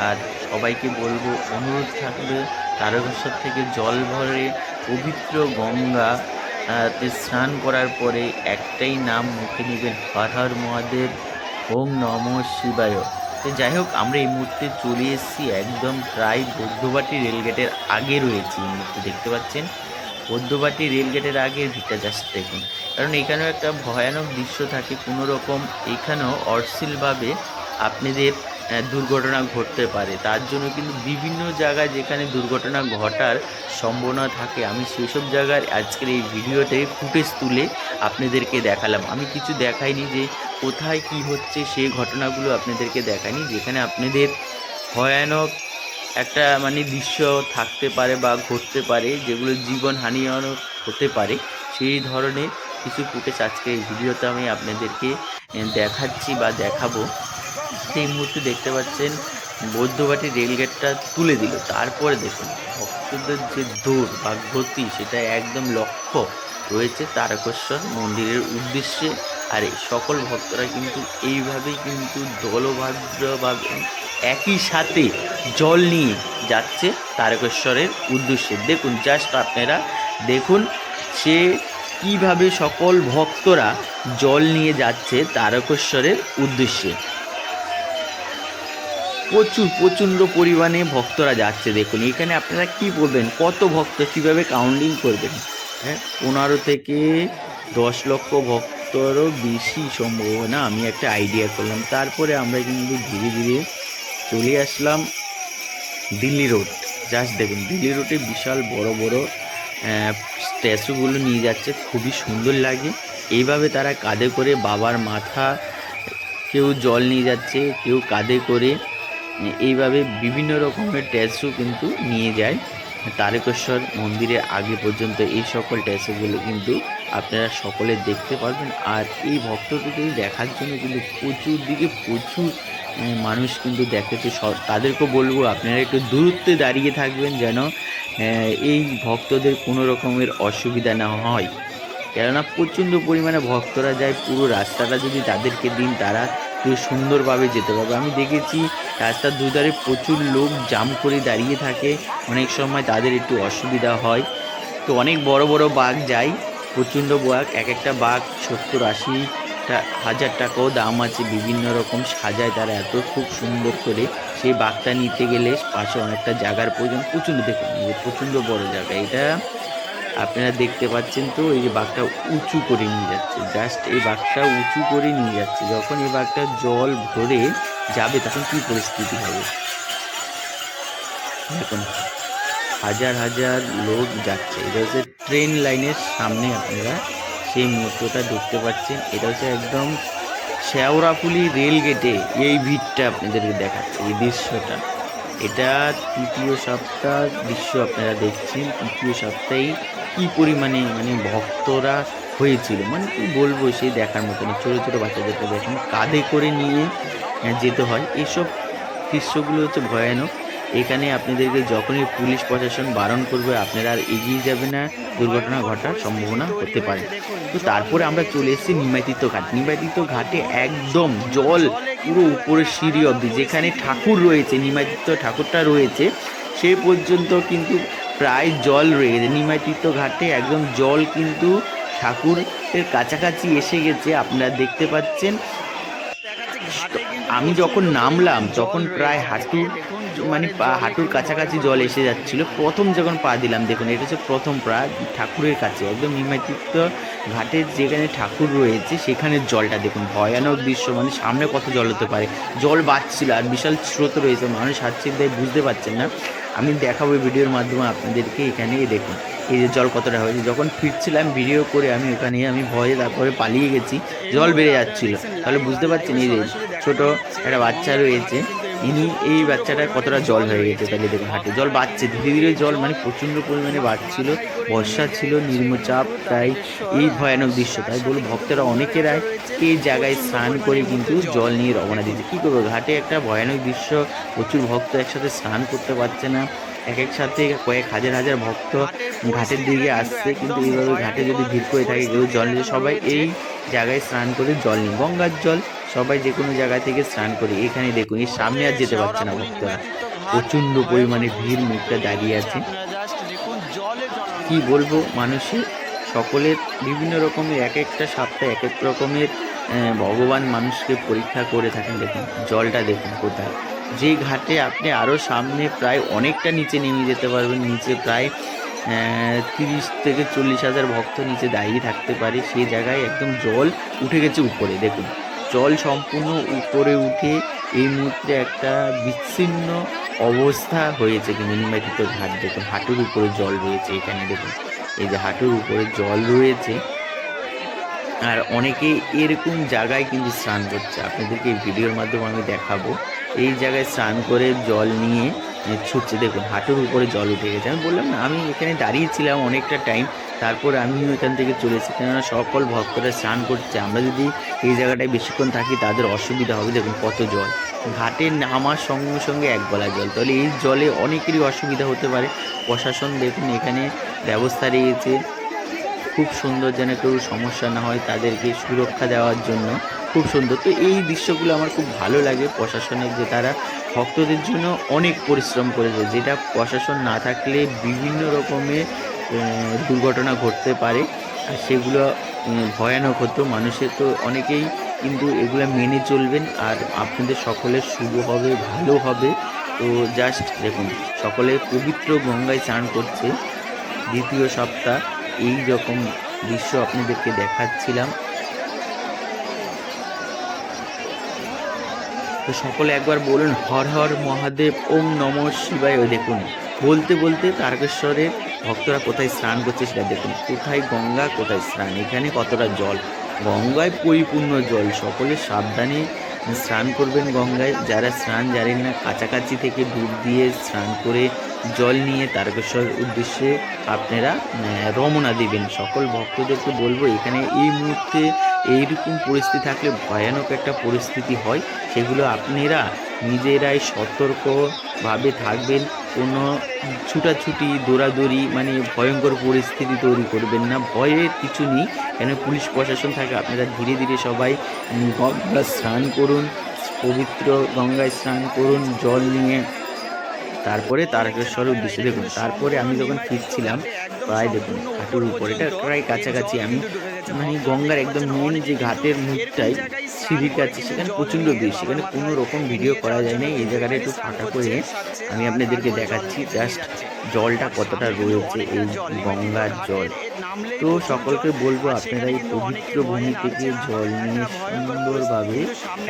আর সবাইকে বলবো, অনুরোধ থাকবে, তারকেশ্বর থেকে জল ভরে পবিত্র গঙ্গা তে স্নান করার পরে একটাই নাম মুখে নেবেন, হর হর মহাদেব, ওম নমঃ শিবায়। তো যাই হোক, আমরা এই মুহূর্তে চলে এসেছি একদম প্রায় বৈদ্যবাটি রেলগেটের আগে রয়েছি। এই মুহূর্তে দেখতে পাচ্ছেন বৈদ্যবাটি রেলগেটের আগে ভিটা জাস্ট দেখুন, কারণ এখানেও একটা ভয়ানক দৃশ্য থাকে। কোনো রকম এখানেও অশ্লীলভাবে আপনাদের দুর্ঘটনা ঘটতে পারে, তার জন্য কিন্তু বিভিন্ন জায়গায় যেখানে দুর্ঘটনা ঘটার সম্ভাবনা থাকে, আমি সেই সব জায়গার আজকের এই ভিডিওতে ফুটেজ তুলে আপনাদেরকে দেখালাম। আমি কিছু দেখাইনি যে কোথায় কি হচ্ছে, সেই ঘটনাগুলো আপনাদেরকে দেখাইনি, যেখানে আপনাদের ভয়ানক একটা মানে দৃশ্য থাকতে পারে বা ঘটতে পারে, যেগুলো জীবনহানিজনক হতে পারে। সেই ধরনের কিছু ফুটেজ আজকে এই ভিডিওতে আমি আপনাদেরকে দেখাচ্ছি বা দেখাবো। এই মুহূর্তে দেখতে পাচ্ছেন বৈদ্যবাটি রেলগেটটা তুলে দিল। তারপরে দেখুন ভক্তদের যে দৌড় বা গতি, সেটা একদম লক্ষ্য রয়েছে তারকেশ্বর মন্দিরের উদ্দেশ্যে। আর এই সকল ভক্তরা কিন্তু এইভাবেই কিন্তু দলবদ্ধভাবে একই সাথে জল নিয়ে যাচ্ছে তারকেশ্বরের উদ্দেশ্যে। দেখুন জাস্ট আপনারা দেখুন সে কিভাবে সকল ভক্তরা জল নিয়ে যাচ্ছে তারকেশ্বরের উদ্দেশ্যে। প্রচণ্ড পরিমাণে ভক্তরা যাচ্ছে। দেখুন এখানে আপনারা কি বলবেন, কত ভক্ত কিভাবে কাউন্টিং করবেন? হ্যাঁ, 15 থেকে 10 লক্ষ ভক্তরও বেশি সম্ভাবনা আমি একটা আইডিয়া করলাম। তারপরে আমরা কিন্তু ধীরে ধীরে চলে আসলাম দিল্লি রোড। জাস্ট দেখুন দিল্লি রোডে বিশাল বড় বড় স্ট্যাচুগুলো নিয়ে যাচ্ছে, খুবই সুন্দর লাগে। এইভাবে তারা কাঁধে করে বাবার মাথা, কেউ জল নিয়ে যাচ্ছে, কেউ কাঁধে করে এইভাবে বিভিন্ন রকমের স্ট্যাচু কিন্তু নিয়ে যায় তারকেশ্বর মন্দিরের আগে পর্যন্ত। এই সকল স্ট্যাচুগুলো কিন্তু আপনারা সকলে দেখতে পারবেন। আর এই ভক্তদেরকে দেখার জন্য কিন্তু প্রচুর মানুষ কিন্তু দেখেছে। তাদেরকেও বলবো আপনারা একটু দূরত্বে দাঁড়িয়ে থাকবেন, যেন এই ভক্তদের কোনো রকমের অসুবিধা না হয়। কেননা প্রচণ্ড পরিমাণে ভক্তরা যায়, পুরো রাস্তাটা যদি তাদেরকে দিন তারা খুব সুন্দরভাবে যেতে পারবে। আমি দেখেছি রাস্তার দুধারে প্রচুর লোক জাম করে দাঁড়িয়ে থাকে, অনেক সময় তাদের একটু অসুবিধা হয়। তো অনেক বড় বড় বাঘ যায়, প্রচণ্ড বাঘ, এক একটা বাঘ 70-80 টাকাও দাম আছে। বিভিন্ন রকম সাজায় তারা এত খুব সুন্দর করে। সেই বাঘটা নিতে গেলে পাশে অনেকটা জায়গার প্রয়োজন। প্রচণ্ড দেখুন প্রচণ্ড বড় জায়গা এটা, আপনারা দেখতে পাচ্ছেন। তো এই যে বাঘটা উঁচু করে নিয়ে যাচ্ছে, জাস্ট এই বাঘটা উঁচু করে নিয়ে যাচ্ছে। যখন এই বাঘটা জল ভরে যাবে তখন কী পরিস্থিতি হবে দেখুন, হাজার হাজার লোক যাচ্ছে। এটা হচ্ছে ট্রেন লাইনের সামনে আপনারা সেই মুহূর্তটা দেখতে পাচ্ছেন। এটা হচ্ছে একদম শেওড়াফুলি রেল গেটে এই ভিড়টা আপনাদেরকে দেখাচ্ছে, এই দৃশ্যটা। এটা তৃতীয় সপ্তাহ দৃশ্য আপনারা দেখছেন। তৃতীয় সপ্তাহেই কী পরিমাণে ভক্তরা হয়েছিল, কি বলবো, সেই দেখার মতো না। ছোটো ছোটো বাচ্চাদেরকে দেখুন কাঁধে করে নিয়ে যেতে হয়। এইসব দৃশ্যগুলো হচ্ছে ভয়ানক। এখানে আপনাদেরকে যখনই পুলিশ প্রশাসন বারণ করবে আপনারা আর এগিয়ে যাবে না, দুর্ঘটনা ঘটার সম্ভাবনা হতে পারে। তো তারপরে আমরা চলে এসেছি নিমাইতীর্থ ঘাট। নিমাইতীর্থ ঘাটে একদম জল পুরো উপরের সিঁড়ি অবধি, যেখানে ঠাকুর রয়েছে, নিমাইতীর্থ ঠাকুরটা রয়েছে, সেই পর্যন্ত কিন্তু প্রায় জল রয়ে গেছে। নিমাইতীর্থ ঘাটে একদম জল কিন্তু ঠাকুরের কাছাকাছি এসে গেছে, আপনারা দেখতে পাচ্ছেন। আমি যখন নামলাম তখন প্রায় হাঁটুর কাছাকাছি জল এসে যাচ্ছিল। প্রথম যখন পা দিলাম, দেখুন এটা হচ্ছে প্রথম প্রায় ঠাকুরের কাছে, একদম নিমাইতীর্থ ঘাটের যেখানে ঠাকুর রয়েছে সেখানে জলটা দেখুন, ভয়ানক দৃশ্য। সামনে কত জল হতে পারে, জল বাড়ছিল আর বিশাল স্রোত রয়েছে, মানুষ হাঁটছে তাই বুঝতে পারছেন না। আমি দেখাবো ভিডিওর মাধ্যমে আপনাদেরকে। এখানে দেখুন এই যে জল কতটা হয়েছে। যখন ফিরছিলাম ভিডিও করে আমি ভয়ে তারপরে পালিয়ে গেছি, জল বেড়ে যাচ্ছিল। তাহলে বুঝতে পারছেন এই যে ছোটো একটা বাচ্চা রয়েছে, এই বাচ্চাটার কতটা জল হয়ে গেছে। তাহলে দেখুন হাঁটে জল বাড়ছে, ধীরে ধীরে জল প্রচণ্ড পরিমাণে বাড়ছিল। বর্ষা ছিল, নিম্নচাপ, তাই এই ভয়ানক দৃশ্য। তাই বলুন ভক্তরা অনেকেরাই এই জায়গায় স্নান করে কিন্তু জল নিয়ে রওনা দিচ্ছে। কী করবো, ঘাটে একটা ভয়ানক দৃশ্য, প্রচুর ভক্ত একসাথে স্নান করতে পারছে না। এক সাথে কয়েক হাজার ভক্ত ঘাটের দিকে আসছে, কিন্তু এইভাবে ঘাটে যদি ভিড় করে থাকে কেউ জল নিয়ে, সবাই এই জায়গায় স্নান করে জল নিয়ে, গঙ্গার জল সবাই যে কোনো জায়গা থেকে স্নান করে। এখানে দেখুন এর সামনে আর যেতে পারছে না ভক্তরা, প্রচণ্ড পরিমাণে ভিড়, মুখটা দাঁড়িয়ে আছে। কি বলবো, মানুষের সকলের বিভিন্ন রকমের এক একটা সপ্তাহে এক এক রকমের ভগবান মানুষকে পরীক্ষা করে থাকেন। দেখুন জলটা দেখুন কোথায়, যে ঘাটে আপনি আরও সামনে প্রায় অনেকটা নিচে নেমে যেতে পারবেন, নিচে প্রায় 30 থেকে 40 হাজার ভক্ত নিচে দাঁড়িয়ে থাকতে পারে, সেই জায়গায় একদম জল উঠে গেছে উপরে। দেখুন জল সম্পূর্ণ উপরে উঠে এই মুহূর্তে একটা বিচ্ছিন্ন অবস্থা হয়েছে। কিন্তু নিমাইতীর্থ ঘাট দেখুন, হাঁটুর উপরে জল রয়েছে। এখানে দেখুন এই যে হাঁটুর উপরে জল রয়েছে। আর অনেকে এরকম জায়গায় কিন্তু স্নান করছে, আপনাদেরকে এই ভিডিওর মাধ্যমে আমি দেখাবো। এই জায়গায় স্নান করে জল নিয়ে ছুটছে। দেখুন হাঁটুর উপরে জল উঠে গেছে। আমি বললাম না, আমি এখানে দাঁড়িয়েছিলাম অনেকটা টাইম, তারপর আমিও এখান থেকে চলে এসেছি, কেননা সকল ভক্তরা স্নান করছে। আমরা যদি এই জায়গাটায় বেশিক্ষণ থাকি তাদের অসুবিধা হবে। দেখুন কত জল, ঘাটে নামার সঙ্গে সঙ্গে এক গলা জল, তাহলে এই জলে অনেকেরই অসুবিধা হতে পারে। প্রশাসন দেখুন এখানে ব্যবস্থা রয়েছে খুব সুন্দর, যেন কেউ সমস্যা না হয়, তাদেরকে সুরক্ষা দেওয়ার জন্য খুব সুন্দর। তো এই দৃশ্যগুলো আমার খুব ভালো লাগে প্রশাসনের, যে তারা ভক্তদের জন্য অনেক পরিশ্রম করেছে, যেটা প্রশাসন না থাকলে বিভিন্ন রকমের দুর্ঘটনা ঘটতে পারে, আর সেগুলো ভয়ানক হতো মানুষের। তো অনেকেই কিন্তু এগুলো মেনে চলবেন, আর আপনাদের সকলের শুভ হবে, ভালো হবে। তো জাস্ট দেখুন সকলে পবিত্র গঙ্গায় স্নান করছে, দ্বিতীয় সপ্তাহ এই রকম দৃশ্য আপনাদেরকে দেখাচ্ছিলাম। তো সকলে একবার বলুন হর হর মহাদেব, ওম নমঃ শিবায়। ওই দেখুন বলতে বলতে তারকেশ্বরের ভক্তরা কোথায় স্নান করছে সেটা দেখুন, কোথায় গঙ্গা কোথায় স্নান, এখানে কতটা জল, গঙ্গায় পরিপূর্ণ জল। সকলে সাবধানে স্নান করবেন গঙ্গায়, যারা স্নান জানেন না কাছাকাছি থেকে ডুব দিয়ে স্নান করে জল নিয়ে তারকেশ্বর উদ্দেশ্যে আপনারা রওনা দিবেন। সকল ভক্তদেরকে বলবো এখানে এই মুহূর্তে এইরকম পরিস্থিতি থাকলে ভয়ানক একটা পরিস্থিতি হয়, সেগুলো আপনারা নিজেরাই সতর্কভাবে থাকবেন। কোনো ছুটাছুটি দৌড়াদৌড়ি মানে ভয়ঙ্কর পরিস্থিতি তৈরি করবেন না, ভয়ের কিছু নেই, কেন পুলিশ প্রশাসন থাকে। আপনারা ধীরে ধীরে সবাই গঙ্গা স্নান করুন, পবিত্র গঙ্গায় স্নান করুন জল নিয়ে, তারপরে তারকেশ্বরের উদ্দেশ্যে। দেখুন তারপরে আমি যখন ফিরছিলাম, প্রায় দেখুন হাঁটুর উপরে, এটা প্রায় কাছাকাছি, আমি মানে গঙ্গার একদম মেন যে ঘাটের মুখটাই সিঁড়ির কাছে, সেখানে প্রচণ্ড ভিড়, সেখানে কোনো রকম ভিডিও করা যায় না। এই জায়গাটা একটু ফাঁকা করে আমি আপনাদেরকে দেখাচ্ছি জাস্ট জলটা কতটা রয়েছে, এই গঙ্গার জল। তো সকলকে বলবো আপনারা এই পবিত্র ভূমি থেকে জল নিয়ে সুন্দরভাবে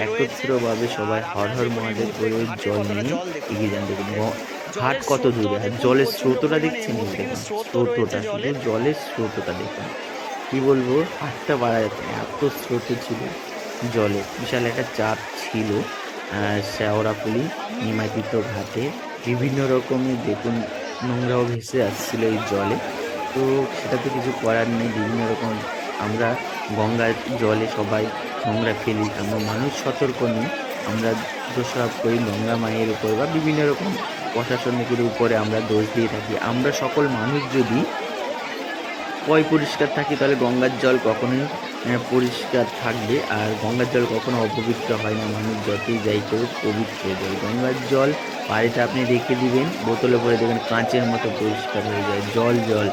একত্রভাবে সবাই হর হর মহাদেব করে জল নিয়ে এগিয়ে যান। দেখুন ঘাট কত দূরে, আর জলের স্রোতটা দেখছেন, দেখুন স্রোতটা, শুধু জলের স্রোতটা দেখুন, কি বলবো হাতটা বাড়া যাচ্ছে না, এত স্রোত ছিল জলে, বিশাল একটা চাপ ছিল। শেওড়াফুলি নিমাতীর্থ ঘাটে বিভিন্ন রকমের দেখুন নোংরাও ভেসে আসছিল এই জলে। তো সেটা তো কিছু করার নেই, বিভিন্ন রকম আমরা গঙ্গার জলে সবাই নোংরা ফেলি, আমরা মানুষ সতর্ক নেই, আমরা দোষারোপ করি গঙ্গা মায়ের উপর বা বিভিন্ন রকম প্রশাসনিকের উপরে আমরা দোষ দিয়ে থাকি। আমরা সকল মানুষ যদি পরিষ্কার থাকি তাহলে গঙ্গার জল কখনোই পরিষ্কার থাকবে, আর গঙ্গার জল কখনো অপবিত্র হয় না, মানুষ যতই যাই করুক পবিত্র জল। গঙ্গার জল বাড়িতে আপনি রেখে দিবেন, বোতলে ভরে দেবেন, কাঁচের মতো পরিষ্কার হয়ে যায়, জল জল।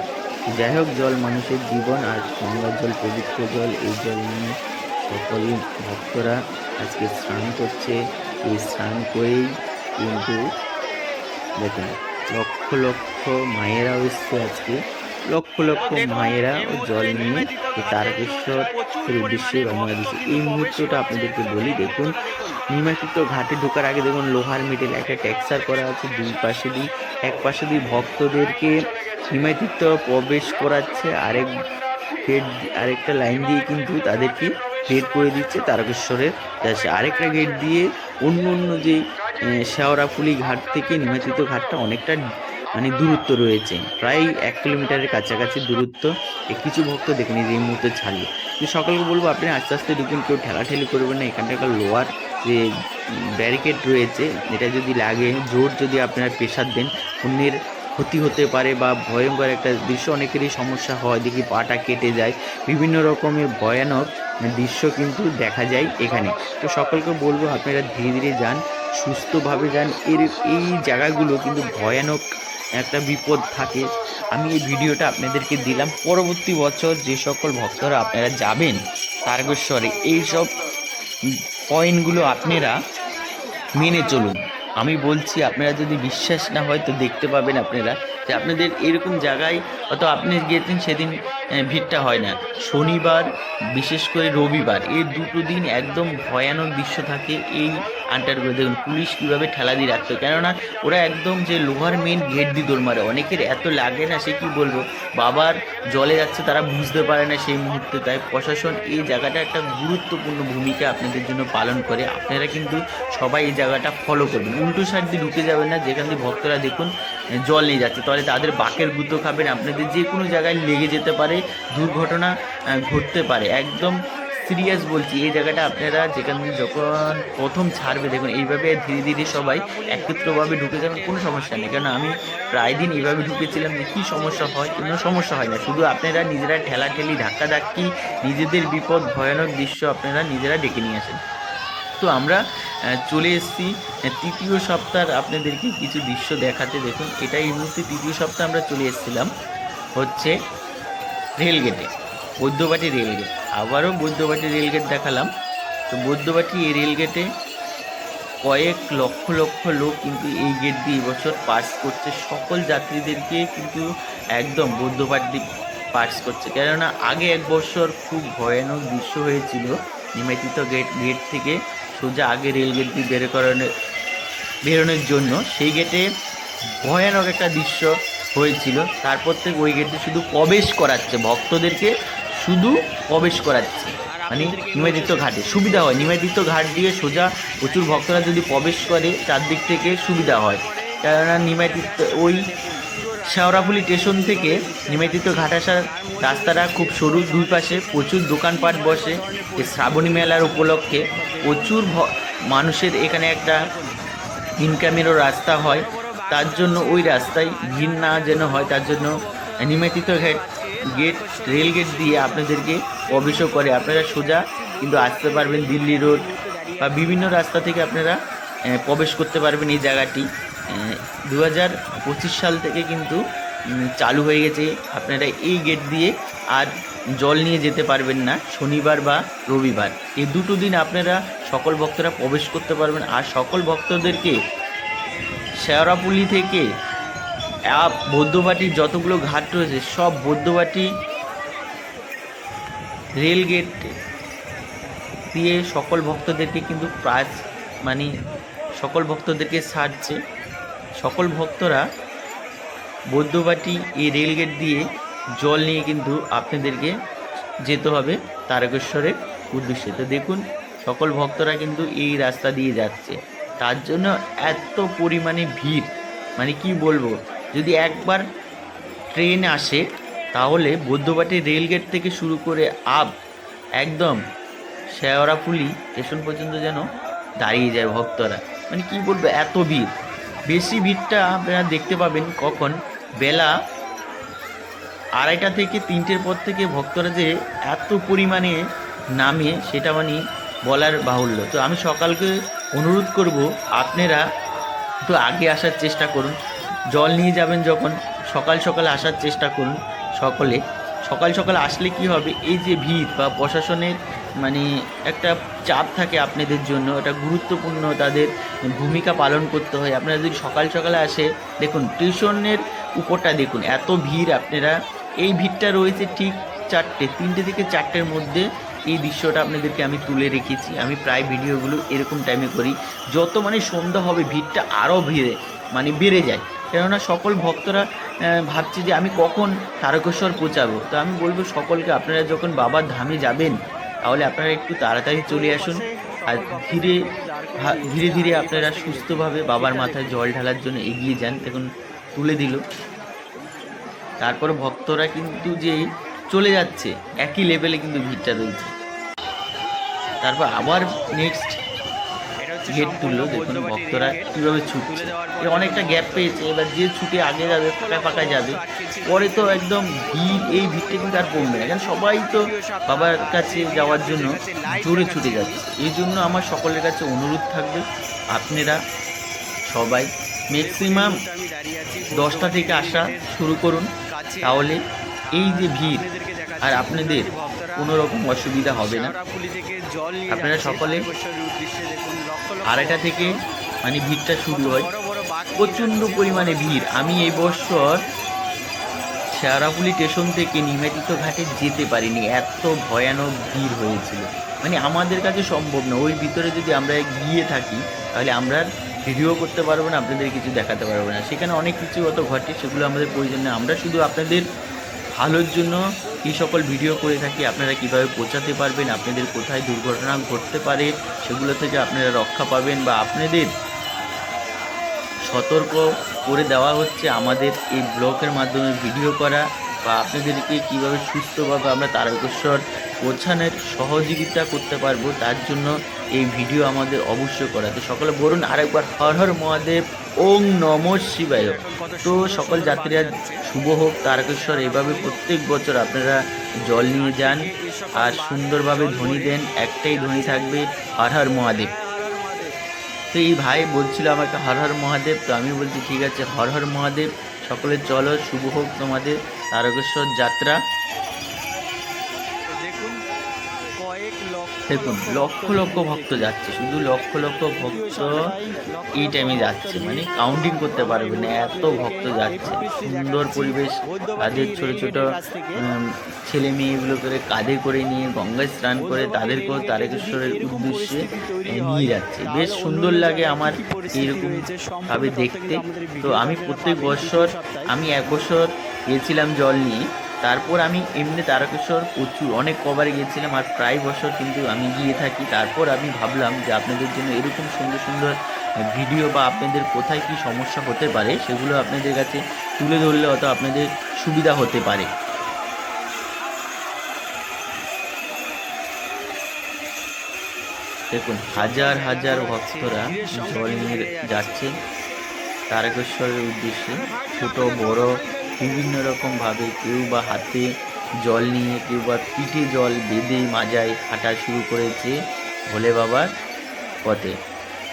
যাই হোক জল মানুষের জীবন, আর গঙ্গার জল পবিত্র জল, এই জল নিয়ে সকল ভক্তরা আজকে স্নান করছে। এই স্নান করেই কিন্তু দেখুন লক্ষ লক্ষ মায়েরা এসছে আজকে, লক্ষ লক্ষ মায়েরা জল নিয়ে তারকেশ্বর উদ্দেশ্যে রওনা দিচ্ছে। এই মুহূর্তটা আপনাদেরকে বলি, দেখুন নিমাতীর্থ ঘাটে ঢোকার আগে দেখুন লোহার মিডল একটা ট্যাক্সার করা আছে, দুই পাশে দিয়ে এক পাশে দিয়ে ভক্তদেরকে নিমাতীর্থ প্রবেশ করাচ্ছে, আরেকটা লাইন দিয়ে কিন্তু তাদেরকে গেট করে দিচ্ছে তারকেশ্বরের কাছে, আরেকটা গেট দিয়ে অন্য যে শেওড়াফুলি ঘাট থেকে নিমাতীর্থ ঘাটটা অনেকটা মানে দূরত্ব রয়েছে, প্রায় 1 কিলোমিটারের কাছাকাছি দূরত্ব। কিছু ভক্ত দেখেনি যে এই মুহূর্তে ছাড়িয়ে, কিন্তু সকলকে বলবো আপনি আস্তে আস্তে ঢুকুন, কেউ ঠেলাঠেলি করবেন না। এখানটা একটা লোহার যে ব্যারিকেড রয়েছে, এটা যদি লাগে জোর যদি আপনারা প্রেশার দেন অন্যের ক্ষতি হতে পারে বা ভয়ঙ্কর একটা দৃশ্য, অনেকেরই সমস্যা হয়, দেখি পাটা কেটে যায়, বিভিন্ন রকমের ভয়ানক দৃশ্য কিন্তু দেখা যায় এখানে। তো সকলকে বলবো আপনারা ধীরে ধীরে যান, সুস্থভাবে যান, এই জায়গাগুলো কিন্তু ভয়ানক একটা বিপদ থাকে। আমি এই ভিডিওটা আপনাদেরকে দিলাম, পরবর্তী বছর যে সকল ভক্তরা আপনারা যাবেন তারকেশ্বরে এইসব পয়েন্টগুলো আপনারা মেনে চলুন। আমি বলছি আপনারা যদি বিশ্বাস না হয় তো দেখতে পাবেন আপনারা যে আপনাদের এরকম জায়গায় হয়তো আপনি গিয়েছেন সেদিন ভিড়টা হয় না। শনিবার বিশেষ করে রবিবার এই দুটো দিন একদম ভয়ানক দৃশ্য থাকে এই আন্টারগুলো। দেখুন পুলিশ কীভাবে ঠেলা দিয়ে রাখতো, কেননা ওরা একদম যে লোহার মেন গেট দিয়ে দৌড় মারে। অনেকের এত লাগে না, সে কি বলবো, বাবার জলে যাচ্ছে তারা বুঝতে পারে না সেই মুহূর্তে। তাই প্রশাসন এই জায়গাটা একটা গুরুত্বপূর্ণ ভূমিকা আপনাদের জন্য পালন করে। আপনারা কিন্তু সবাই এই জায়গাটা ফলো করবেন, উল্টো সাইড দিয়ে ঢুকে যাবেন না যেখান দিয়ে ভক্তরা দেখুন জল নিয়ে যাচ্ছে, তাহলে তাদের বাকের গুঁতো খাবেন, আপনাদের যে কোনো জায়গায় লেগে যেতে পারে, দুর্ঘটনা ঘটতে পারে। একদম সিরিয়াস বলছি, এই জায়গাটা আপনারা যেখান দিয়ে যখন প্রথম ছাড়বে দেখুন এইভাবে ধীরে ধীরে সবাই একত্রভাবে ঢুকে যাবেন, কোনো সমস্যা নেই। কারণ আমি প্রায় দিন এইভাবে ঢুকেছিলাম যে কী সমস্যা হয়, কোনো সমস্যা হয় না। শুধু আপনারা নিজেরা ঠেলাঠেলি ধাক্কাধাক্কি নিজেদের বিপদ ভয়ানক দৃশ্য আপনারা নিজেরা ডেকে নিয়ে আসেন। তো আমরা চলে এসেছি তৃতীয় সপ্তাহ আপনাদেরকে কিছু দৃশ্য দেখাতে। দেখুন এটা এই মুহূর্তে তৃতীয় সপ্তাহে আমরা চলে এসেছিলাম হচ্ছে রেলগেটে, বৈদ্যবাটি রেলগেট। আবারও বৈদ্যবাটি রেলগেট দেখালাম। তো বৈদ্যবাটি এই রেলগেটে কয়েক লক্ষ লক্ষ লোক কিন্তু এই গেট দিয়ে এবছর পাস করছে। সকল যাত্রীদেরকে কিন্তু একদম বৈদ্যবাটি পাস করছে, কেননা আগে এক বছর খুব ভয়ানক দৃশ্য হয়েছিল। নিমজ্জিত গেট থেকে সোজা আগে রেলগেট দিয়ে বেরোনোর জন্য সেই গেটে ভয়ানক একটা দৃশ্য হয়েছিল। তারপর থেকে ওই গেটে শুধু প্রবেশ করাচ্ছে ভক্তদেরকে, শুধু প্রবেশ করাচ্ছে, মানে নিমজ্জিত ঘাটে সুবিধা হয়। নিমজ্জিত ঘাট দিয়ে সোজা প্রচুর ভক্তরা যদি প্রবেশ করে চারদিক থেকে সুবিধা হয়, কেননা নিমজ্জিত ওই শেওড়াফুলি স্টেশন থেকে নিমজ্জিত ঘাট আসার রাস্তাটা খুব সরু, দুই পাশে প্রচুর দোকানপাট বসে। এই শ্রাবণী মেলার উপলক্ষে প্রচুর মানুষের এখানে একটা ইনকামেরও রাস্তা হয়, তার জন্য ওই রাস্তায় ভিড় না যেন হয় তার জন্য নিমজ্জিত গেট রেলগেট দিয়ে আপনাদেরকে প্রবেশও করে। আপনারা সোজা কিন্তু আসতে পারবেন দিল্লি রোড বা বিভিন্ন রাস্তা থেকে আপনারা প্রবেশ করতে পারবেন। এই জায়গাটি 2025 সাল থেকে কিন্তু চালু হয়ে গেছে। আপনারা এই গেট দিয়ে আর জল নিয়ে যেতে পারবেন না শনিবার বা রবিবার, এই দুটো দিন আপনারা সকল ভক্তরা প্রবেশ করতে পারবেন। আর সকল ভক্তদেরকে শেওড়াফুলি থেকে বৈদ্যবাটির যতগুলো ঘাট রয়েছে সব বৈদ্যবাটি রেলগেট দিয়ে সকল ভক্তদেরকে কিন্তু প্রায় মানে সকল ভক্তদেরকে ছাড়ছে। সকল ভক্তরা বৈদ্যবাটি এই রেলগেট দিয়ে জল নিয়ে কিন্তু আপনাদেরকে যেতে হবে তারকেশ্বরের উদ্দেশ্যে। তো দেখুন সকল ভক্তরা কিন্তু এই রাস্তা দিয়ে যাচ্ছে, তার জন্য এত পরিমাণে ভিড়, মানে কি বলবো। যদি একবার ট্রেন আসে তাহলে বৈদ্যবাটি রেলগেট থেকে শুরু করে একদম শেওড়াফুলি স্টেশন পর্যন্ত যেন দাঁড়িয়ে যায় ভক্তরা, মানে কি বলবো এত ভিড়। বেশি ভিড়টা আপনারা দেখতে পাবেন কখন, বেলা 2:30 থেকে 3টের পর থেকে ভক্তরা যে এত পরিমাণে নামে সেটা মানে বলার বাহুল্য। তো আমি সকালকে অনুরোধ করব আপনারা একটু আগে আসার চেষ্টা করুন, জল নিয়ে যাবেন যখন সকাল সকাল আসার চেষ্টা করুন। সকলে সকাল সকাল আসলে কি হবে, এই যে ভিড় বা প্রশাসনের মানে একটা চাপ থাকে আপনাদের জন্য, এটা গুরুত্বপূর্ণ তাদের ভূমিকা পালন করতে হয়। আপনারা যদি সকাল সকালে আসে, দেখুন স্টেশনের উপরটা দেখুন এত ভিড়। আপনারা এই ভিড়টা রয়েছে ঠিক 3টে থেকে 4টের মধ্যে। এই দৃশ্যটা আপনাদেরকে আমি তুলে রেখেছি। আমি প্রায় ভিডিওগুলো এরকম টাইমে করি, যত মানে সন্ধ্যা হবে ভিড়টা আরও বেড়ে যায়, কেননা সকল ভক্তরা ভাবছে যে আমি কখন তারকেশ্বর পৌঁছাবো। তো আমি বলবো সকলকে, আপনারা যখন বাবার ধামে যাবেন তাহলে আপনারা একটু তাড়াতাড়ি চলে আসুন, আর ধীরে ধীরে আপনারা সুস্থভাবে বাবার মাথায় জল ঢালার জন্য এগিয়ে যান। দেখুন তুলে দিল, তারপরে ভক্তরা কিন্তু যে চলে যাচ্ছে একই লেভেলে কিন্তু ভিড়টা রয়েছে। তারপর আবার নেক্সট গেট তুললো, দেখুন ভক্তরা কীভাবে ছুটছে। অনেকটা গ্যাপ পেয়েছে, এবার যে ছুটে আগে যাবে ফাঁকা যাবে, পরে তো একদম ভিড়, এই ভিড়টা কিন্তু আর কমবে না, কারণ সবাই তো বাবার কাছে যাওয়ার জন্য জোরে ছুটে যাচ্ছে। এই জন্য আমার সকলের কাছে অনুরোধ থাকবে, আপনারা সবাই ম্যাক্সিমাম 10টা থেকে আসা শুরু করুন, তাহলে এই যে ভিড় আর আপনাদের কোনো রকম অসুবিধা হবে না। আপনারা সকলে 2:30 থেকে মানে ভিড়টা শুরু হয়, প্রচণ্ড পরিমাণে ভিড়। আমি এই বছর শেওড়াফুলি স্টেশন থেকে নিমাতীর্থ ঘাটে যেতে পারিনি, এত ভয়ানক ভিড় হয়েছিল। মানে আমাদের কাছে সম্ভব না, ওই ভিতরে যদি আমরা গিয়ে থাকি তাহলে আমরা ভিডিও করতে পারবো না, আপনাদের কিছু দেখাতে পারবো না। সেখানে অনেক কিছু অত ঘটে, সেগুলো আমাদের প্রয়োজন নেই। আমরা শুধু আপনাদের ভালোর জন্য এই সকল ভিডিও করে থাকি। আপনারা কিভাবে পৌঁছাতে পারবেন, আপনাদের কোথায় দুর্ঘটনা ঘটতে পারে সেগুলো থেকে আপনারা রক্ষা পাবেন, বা আপনাদের সতর্ক করে দেওয়া হচ্ছে আমাদের এই ব্লগের মাধ্যমে ভিডিও করা, বা আপনাদেরকে কীভাবে সুস্থভাবে আমরা তারকেশ্বর পৌঁছানোর সহযোগিতা করতে পারবো, তার জন্য এই ভিডিও আমাদের অবশ্যই করা। তো সকলে বলুন আরেকবার হর হর মহাদেব, ওং নমঃ শিবায়। তো সকল যাত্রীরা শুভ হোক তারকেশ্বর। এভাবে প্রত্যেক বছর আপনারা জল নিয়ে যান আর সুন্দরভাবে ধ্বনি দেন, একটাই ধ্বনি থাকবে, হর হর মহাদেব। তো এই ভাই বলছিল আমাকে হর হর মহাদেব, তো আমি বলছি ঠিক আছে হর হর মহাদেব। সকলে চলো, শুভ হোক তোমাদের তারকেশ্বর যাত্রা। দেখুন লক্ষ লক্ষ ভক্ত যাচ্ছে, শুধু লক্ষ লক্ষ ভক্ত এই টাইমে যাচ্ছে, মানে কাউন্টিং করতে পারবে না, এত ভক্ত যাচ্ছে। সুন্দর পরিবেশ, তাদের ছোট ছোট ছেলে মেয়েগুলো করে কাঁধে করে নিয়ে গঙ্গায় স্নান করে তাদেরকেও তারকেশ্বরের উদ্দেশ্যে নিয়ে যাচ্ছে। বেশ সুন্দর লাগে আমার এইরকম ভাবে দেখতে। তো আমি প্রত্যেক বছর, আমি এক বছর গিয়েছিলাম জল নিয়ে, তারপর আমি এমনি তারকেশ্বর প্রচুর অনেক কবারে গিয়েছিলাম, আর প্রায় বছর কিন্তু আমি গিয়ে থাকি। তারপর আমি ভাবলাম যে আপনাদের জন্য এরকম সুন্দর সুন্দর ভিডিও, বা আপনাদের কোথায় কি সমস্যা হতে পারে সেগুলো আপনাদের কাছে তুলে ধরলে হয়তো আপনাদের সুবিধা হতে পারে। দেখুন হাজার হাজার ভক্তরা জল নিয়ে যাচ্ছে তারকেশ্বরের উদ্দেশ্যে, ছোট বড় বিভিন্ন রকমভাবে, কেউ বা হাতে জল নিয়ে, কেউ বা পিঠে জল বেঁধে মাজায় হাঁটা শুরু করেছে ভোলে বাবার পথে।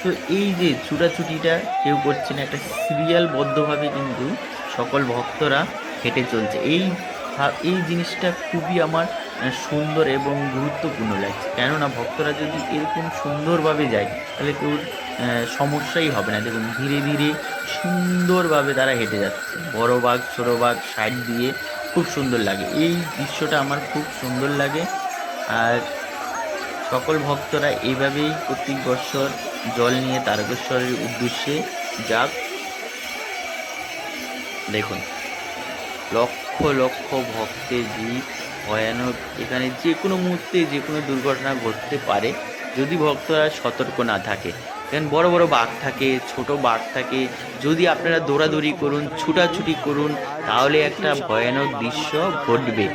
তো এই যে ছুটাছুটিটা কেউ করছে না, একটা সিরিয়ালবদ্ধভাবে কিন্তু সকল ভক্তরা হেঁটে চলছে। এই জিনিসটা খুবই আমার সুন্দর এবং গুরুত্বপূর্ণ লাগছে, কেননা ভক্তরা যদি এরকম সুন্দরভাবে যায় তাহলে কেউ সমস্যাই হবে না। দেখুন ধীরে ধীরে সুন্দরভাবে তারা হেঁটে যাচ্ছে, বড় বাঘ ছোট বাঘ সাইড দিয়ে, খুব সুন্দর লাগে এই দৃশ্যটা, আমার খুব সুন্দর লাগে। আর সকল ভক্তরা এইভাবেই প্রত্যেক বছর জল নিয়ে তারকেশ্বরের উদ্দেশ্যে যাক। দেখুন লক্ষ লক্ষ ভক্তের ভিড়, ভয়ানক। এখানে যে কোনো মুহূর্তে যে কোনো দুর্ঘটনা ঘটতে পারে যদি ভক্তরা সতর্ক না থাকে। কারণ বড় বড় বাঘ থাকে, ছোট বাঘ থাকে, যদি আপনারা দৌড়াদৌড়ি করুন, ছুটাছুটি করুন, তাহলে একটা ভয়ানক দৃশ্য ঘটবে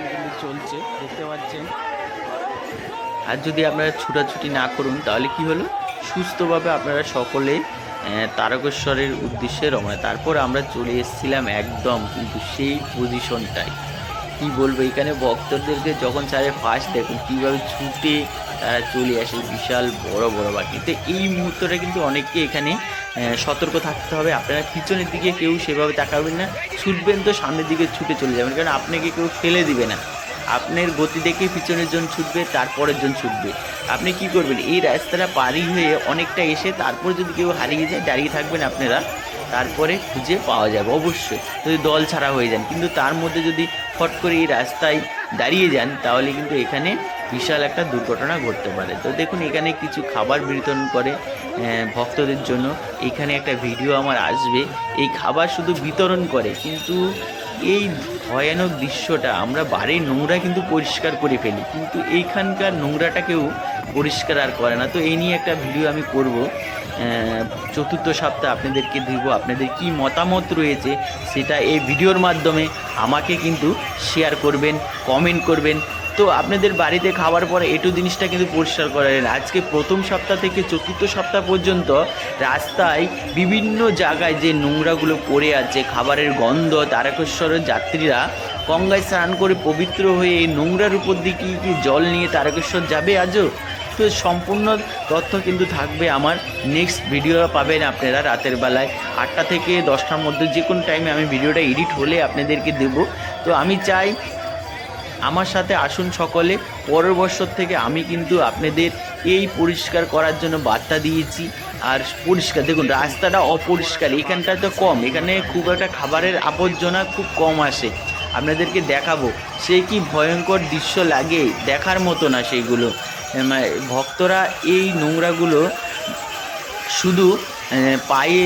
চলছে, দেখতে পাচ্ছেন। আর যদি আপনারা ছুটাছুটি না করুন তাহলে কি হলো, সুস্থভাবে আপনারা সকলে তারকেশ্বরের উদ্দেশ্যে রওনা। তারপর আমরা চলে এসেছিলাম একদম কিন্তু সেই পজিশনটাই, কি বলবো, এখানে ভক্তদেরকে যখন ছাড়ে ফার্স্ট দেখুন কীভাবে ছুটে তারা চলে আসে বিশাল বড় বড় বাটি। তো এই মুহূর্তটা কিন্তু অনেককে এখানে সতর্ক থাকতে হবে। আপনারা পিছনের দিকে কেউ সেভাবে তাকাবেন না, ছুটবেন তো সামনের দিকে ছুটে চলে যাবেন, কারণ আপনাকে কেউ ফেলে দিবে না। আপনার গতি দেখে পিছনের জন ছুটবে, তারপরের জন ছুটবে। আপনি কি করবেন, এই রাস্তাটা পারি হয়ে অনেকটা এসে তারপর যদি কেউ হারিয়ে যায় দাঁড়িয়ে থাকবেন আপনারা, তারপরে খুঁজে পাওয়া যাবে অবশ্যই, যদি দল ছাড়া হয়ে যান। কিন্তু তার মধ্যে যদি ফট করে এই রাস্তায় দাঁড়িয়ে যান তাহলে কিন্তু এখানে বিশাল একটা দুর্ঘটনা ঘটতে পারে। তো দেখুন এখানে কিছু খাবার বিতরণ করে ভক্তদের জন্য। এখানে একটা ভিডিও আমার আসবে, এই খাবার শুধু বিতরণ করে, কিন্তু এই ভয়ানক দৃশ্যটা, আমরা বাড়ির নোংরা কিন্তু পরিষ্কার করে ফেলি, কিন্তু এইখানকার নোংরাটাকেও পরিষ্কার আর করে না। তো এই নিয়ে একটা ভিডিও আমি করব, চতুর্থ সপ্তাহে আপনাদেরকে দিব। আপনাদের কি মতামত রয়েছে সেটা এই ভিডিওর মাধ্যমে আমাকে কিন্তু শেয়ার করবেন, কমেন্ট করবেন। তো আপনাদের বাড়িতে খাওয়ার পরে এটু জিনিসটা কিন্তু পরিষ্কার করেন। আজকে প্রথম সপ্তাহ থেকে চতুর্থ সপ্তাহ পর্যন্ত রাস্তায় বিভিন্ন জায়গায় যে নোংরাগুলো পড়ে আছে, খাবারের গন্ধ, তারকেশ্বরের যাত্রীরা গঙ্গায় স্নান করে পবিত্র হয়ে এই নোংরার উপর দিয়ে কি জল নিয়ে তারকেশ্বর যাবে আজও। তো সম্পূর্ণ তথ্য কিন্তু থাকবে আমার নেক্সট ভিডিও পাবেন আপনারা রাতের বেলায় 8টা থেকে 10টার মধ্যে, যে কোনো টাইমে আমি ভিডিওটা এডিট হলে আপনাদেরকে দেব। তো আমি চাই আমার সাথে আসুন সকলে। পরের বছর থেকে আমি কিন্তু আপনাদের এই পরিষ্কার করার জন্য বার্তা দিয়েছি, আর পরিষ্কার। দেখুন রাস্তাটা অপরিষ্কার, এখানটা তো কম, এখানে খুব একটা খাবারের আবর্জনা খুব কম আসে। আপনাদেরকে দেখাবো সে কি ভয়ঙ্কর দৃশ্য লাগে, দেখার মতো না সেইগুলো। ভক্তরা এই নোংরাগুলো শুধু পায়ে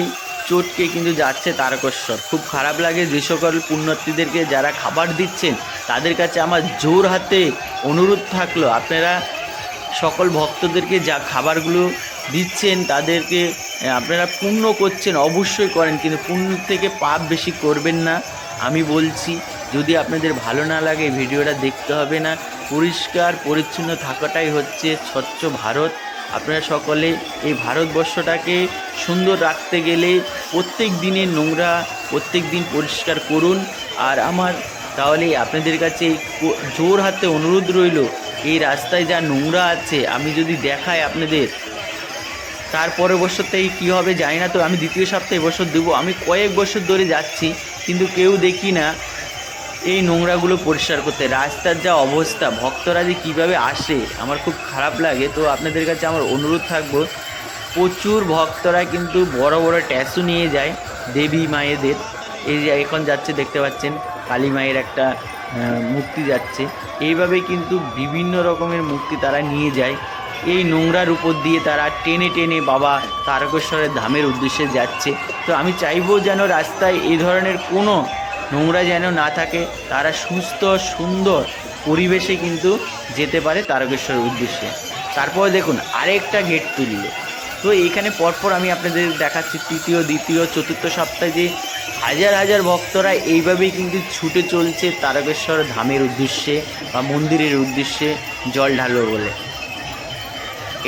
চটকে কিন্তু যাচ্ছে তারকেশ্বর। খুব খারাপ লাগে। যে সকল পুণ্যার্থীদেরকে যারা খাবার দিচ্ছেন তাদের কাছে আমার জোর হাতে অনুরোধ থাকলো, আপনারা সকল ভক্তদেরকে যা খাবারগুলো দিচ্ছেন তাদেরকে আপনারা পুণ্য করছেন, অবশ্যই করেন, কিন্তু পুণ্য থেকে পাপ বেশি করবেন না। আমি বলছি, যদি আপনাদের ভালো না লাগে ভিডিওটা দেখতে হবে না। পরিষ্কার পরিচ্ছন্ন থাকাটাই হচ্ছে স্বচ্ছ ভারত। আপনারা সকলে এই ভারতবর্ষটাকে সুন্দর রাখতে গেলে প্রত্যেক দিনের নোংরা প্রত্যেক দিন পরিষ্কার করুন। আর আমার তাহলে আপনাদের কাছে জোর হাতে অনুরোধ রইল, এই রাস্তায় যা নোংরা আছে আমি যদি দেখাই আপনাদের, তার পরের বছর থেকে কী হবে জানি না। তো আমি দ্বিতীয় সপ্তাহে বছর দেবো, আমি কয়েক বছর ধরে যাচ্ছি কিন্তু কেউ দেখি না এই নোংরাগুলো পরিষ্কার করতে। রাস্তার যা অবস্থা, ভক্তরা যে কীভাবে আসে আমার খুব খারাপ লাগে। তো আপনাদের কাছে আমার অনুরোধ থাকবো, প্রচুর ভক্তরা কিন্তু বড় বড় ট্যাসু নিয়ে যায় দেবী মায়েদের। এই যে এখন যাচ্ছে দেখতে পাচ্ছেন, কালী মায়ের একটা মূর্তি যাচ্ছে, এইভাবে কিন্তু বিভিন্ন রকমের মূর্তি তারা নিয়ে যায়। এই নোংরার উপর দিয়ে তারা টেনে টেনে বাবা তারকেশ্বরের ধামের উদ্দেশ্যে যাচ্ছে। তো আমি চাইবো যেন রাস্তায় এই ধরনের কোনো নোংরা যেন না থাকে, তারা সুস্থ সুন্দর পরিবেশে কিন্তু যেতে পারে তারকেশ্বরের উদ্দেশ্যে। তারপর দেখুন আরেকটা গেট তুলল। তো এইখানে পরপর আমি আপনাদের দেখাচ্ছি তৃতীয়, দ্বিতীয়, চতুর্থ সপ্তাহে যে হাজার হাজার ভক্তরা এইভাবেই কিন্তু ছুটে চলছে তারকেশ্বর ধামের উদ্দেশ্যে বা মন্দিরের উদ্দেশ্যে জল ঢালবে বলে।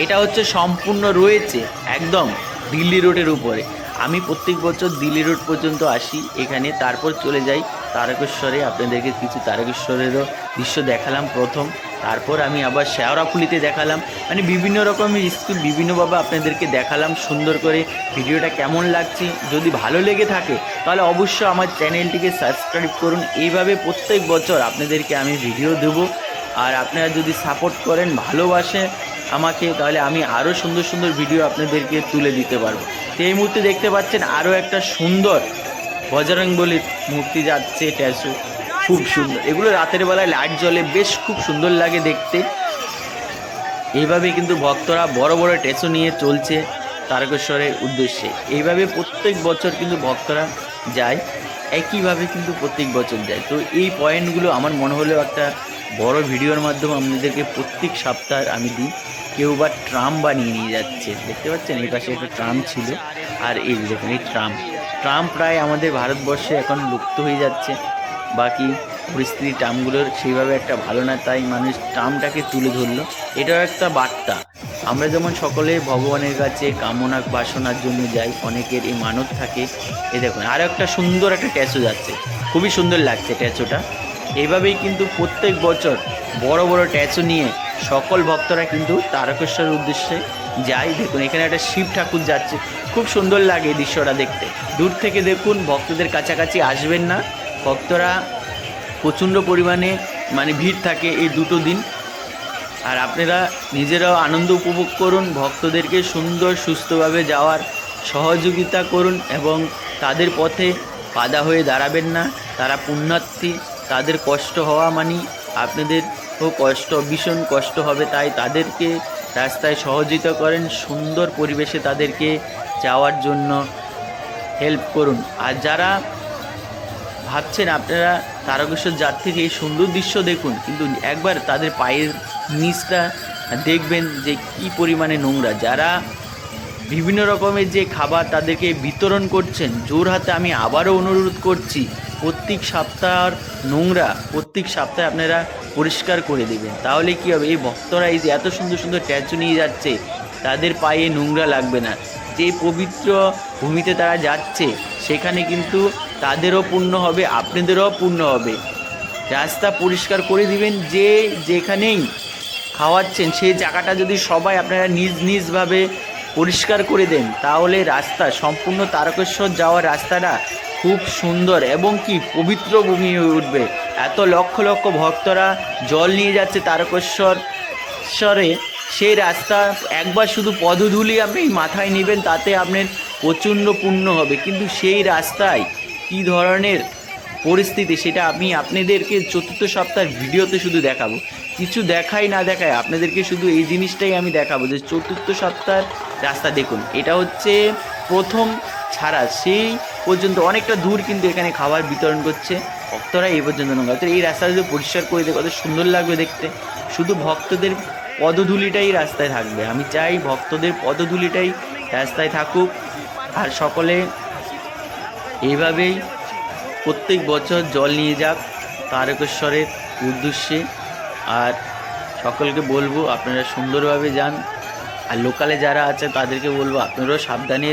এটা হচ্ছে সম্পূর্ণ রয়েছে একদম দিল্লি রোডের উপরে। আমি প্রত্যেক বছর দিল্লি রোড পর্যন্ত আসি এখানে, তারপর চলে যাই তারকেশ্বরে। আপনাদেরকে কিছু তারকেশ্বরেরও দৃশ্য দেখালাম প্রথম, তারপর আমি আবার শেওড়াফুলিতে দেখালাম, মানে বিভিন্ন রকমের স্কুল বিভিন্নভাবে আপনাদেরকে দেখালাম সুন্দর করে। ভিডিওটা কেমন লাগছে, যদি ভালো লেগে থাকে তাহলে অবশ্যই আমার চ্যানেলটিকে সাবস্ক্রাইব করুন। এইভাবে প্রত্যেক বছর আপনাদেরকে আমি ভিডিও দেবো। আর আপনারা যদি সাপোর্ট করেন, ভালোবাসেন আমাকে, তাহলে আমি আরও সুন্দর সুন্দর ভিডিও আপনাদেরকে তুলে দিতে পারবো। তো এই মুহূর্তে দেখতে পাচ্ছেন আরও একটা সুন্দর বজরংবলীর মূর্তি যাচ্ছে, ট্যাসু খুব সুন্দর। এগুলো রাতের বেলায় লাইট জ্বলে, বেশ খুব সুন্দর লাগে দেখতে। এইভাবে কিন্তু ভক্তরা বড় বড় ট্যাসু নিয়ে চলছে তারকেশ্বরের উদ্দেশ্যে। এইভাবে প্রত্যেক বছর কিন্তু ভক্তরা যায়, একইভাবে কিন্তু প্রত্যেক বছর যায়। তো এই পয়েন্টগুলো আমার মনে হলেও একটা বড় ভিডিওর মাধ্যমে আপনাদেরকে প্রত্যেক সপ্তাহে আমি দিই। কেউ বা ট্রাম বানিয়ে নিয়ে যাচ্ছে, দেখতে পাচ্ছেন এই পাশে একটা ট্রাম ছিল। আর এই দেখুন এই ট্রাম প্রায় আমাদের ভারতবর্ষে এখন লুপ্ত হয়ে যাচ্ছে। বাকি পরিস্থিতি ট্রামগুলোর সেইভাবে একটা ভালো না, তাই মানুষ ট্রামটাকে তুলে ধরলো। এটাও একটা বার্তা। আমরা যেমন সকলে ভগবানের কাছে কামনা বাসনার জন্য যাই, অনেকের এই মানত থাকে। এই দেখুন আরও একটা সুন্দর একটা ট্যাচু যাচ্ছে, খুবই সুন্দর লাগছে ট্যাচুটা। এইভাবেই কিন্তু প্রত্যেক বছর বড় বড় ট্যাচু নিয়ে সকল ভক্তরা কিন্তু তারকেশ্বরের উদ্দেশ্যে যায়। দেখুন এখানে একটা শিব ঠাকুর যাচ্ছে, খুব সুন্দর লাগে এই দৃশ্যটা দেখতে। দূর থেকে দেখুন, ভক্তদের কাছাকাছি আসবেন না। ভক্তরা প্রচণ্ড পরিমাণে মানে ভিড় থাকে এই দুটো দিন। আর আপনারা নিজেরাও আনন্দ উপভোগ করুন, ভক্তদেরকে সুন্দর সুস্থভাবে যাওয়ার সহযোগিতা করুন এবং তাদের পথে বাধা হয়ে দাঁড়াবেন না। তারা পুণ্যার্থী, তাদের কষ্ট হওয়া মানে আপনাদেরও কষ্ট, ভীষণ কষ্ট হবে। তাই তাদেরকে রাস্তায় সহযোগিতা করেন, সুন্দর পরিবেশে তাদেরকে যাওয়ার জন্য হেল্প করুন। আর যারা ভাবছেন আপনারা তারকেশ্বর যাত্রীর এই সুন্দর দৃশ্য দেখুন, কিন্তু একবার তাদের পায়ের নিচটা দেখবেন যে কি পরিমাণে নোংরা। যারা বিভিন্ন রকমের যে খাবার তাদেরকে বিতরণ করছেন, জোর হাতে আমি আবারও অনুরোধ করছি, প্রত্যেক সপ্তাহের নোংরা প্রত্যেক সপ্তাহে আপনারা পরিষ্কার করে দেবেন। তাহলে কি হবে, এই ভক্তরা এই যে এত সুন্দর সুন্দর ট্যাচু নিয়ে যাচ্ছে, তাদের পায়ে নোংরা লাগবে না। যে পবিত্র ভূমিতে তারা যাচ্ছে সেখানে কিন্তু তাদেরও পুণ্য হবে, আপনাদেরও পুণ্য হবে। রাস্তা পরিষ্কার করে দিবেন, যে যেখানেই খাওয়াচ্ছেন সেই জায়গাটা যদি সবাই আপনারা নিজ নিজভাবে পরিষ্কার করে দেন, তাহলে রাস্তা সম্পূর্ণ তারকেশ্বর যাওয়ার রাস্তাটা খুব সুন্দর এবং কি পবিত্র ভূমি হয়ে উঠবে। এত লক্ষ লক্ষ ভক্তরা জল নিয়ে যাচ্ছে তারকেশ্বর তারকেশ্বরে সেই রাস্তা একবার শুধু পদধূলি আপনি মাথায় নেবেন, তাতে আপনার প্রচণ্ড পুণ্য হবে। কিন্তু সেই রাস্তায় কী ধরনের পরিস্থিতি সেটা আমি আপনাদেরকে চতুর্থ সপ্তাহের ভিডিওতে শুধু দেখাবো। কিছু দেখাই না দেখায় আপনাদেরকে শুধু এই জিনিসটাই আমি দেখাবো যে চতুর্থ সপ্তাহের রাস্তা দেখুন। এটা হচ্ছে প্রথম ছাড়া সেই পর্যন্ত অনেকটা দূর কিন্তু এখানে খাবার বিতরণ করছে ভক্তরা এই পর্যন্ত নোংরা। তো এই রাস্তা যদি পরিষ্কার করে দেয় কত সুন্দর লাগবে দেখতে। শুধু ভক্তদের পদধূলিটাই রাস্তায় থাকবে। আমি চাই ভক্তদের পদধূলিটাই রাস্তায় থাকুক, আর সকলে এইভাবেই প্রত্যেক বছর জল নিয়ে যাক তারকেশ্বরের উদ্দেশ্যে। আর সকলকে বলবো আপনারা সুন্দরভাবে যান, আর লোকালে যারা আছে তাদেরকে বলবো আপনারাও সাবধানে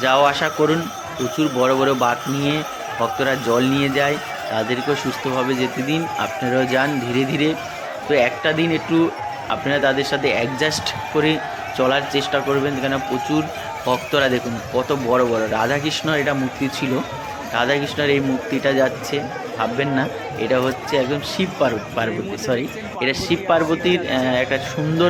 যাওয়া আসা করুন। প্রচুর বড় বড় বাঁক নিয়ে ভক্তরা জল নিয়ে যায়, তাদেরকেও সুস্থভাবে যেতে দিন, আপনারাও যান ধীরে ধীরে। তো একটা দিন একটু আপনারা তাদের সাথে অ্যাডজাস্ট করে চলার চেষ্টা করবেন, কেন প্রচুর ভক্তরা দেখুন কত বড় বড় রাধাকৃষ্ণর এটা মূর্তি ছিল। রাধাকৃষ্ণের এই মূর্তিটা যাচ্ছে, ভাববেন না এটা হচ্ছে একদম শিব পার্বতী, সরি এটা শিব পার্বতীর একটা সুন্দর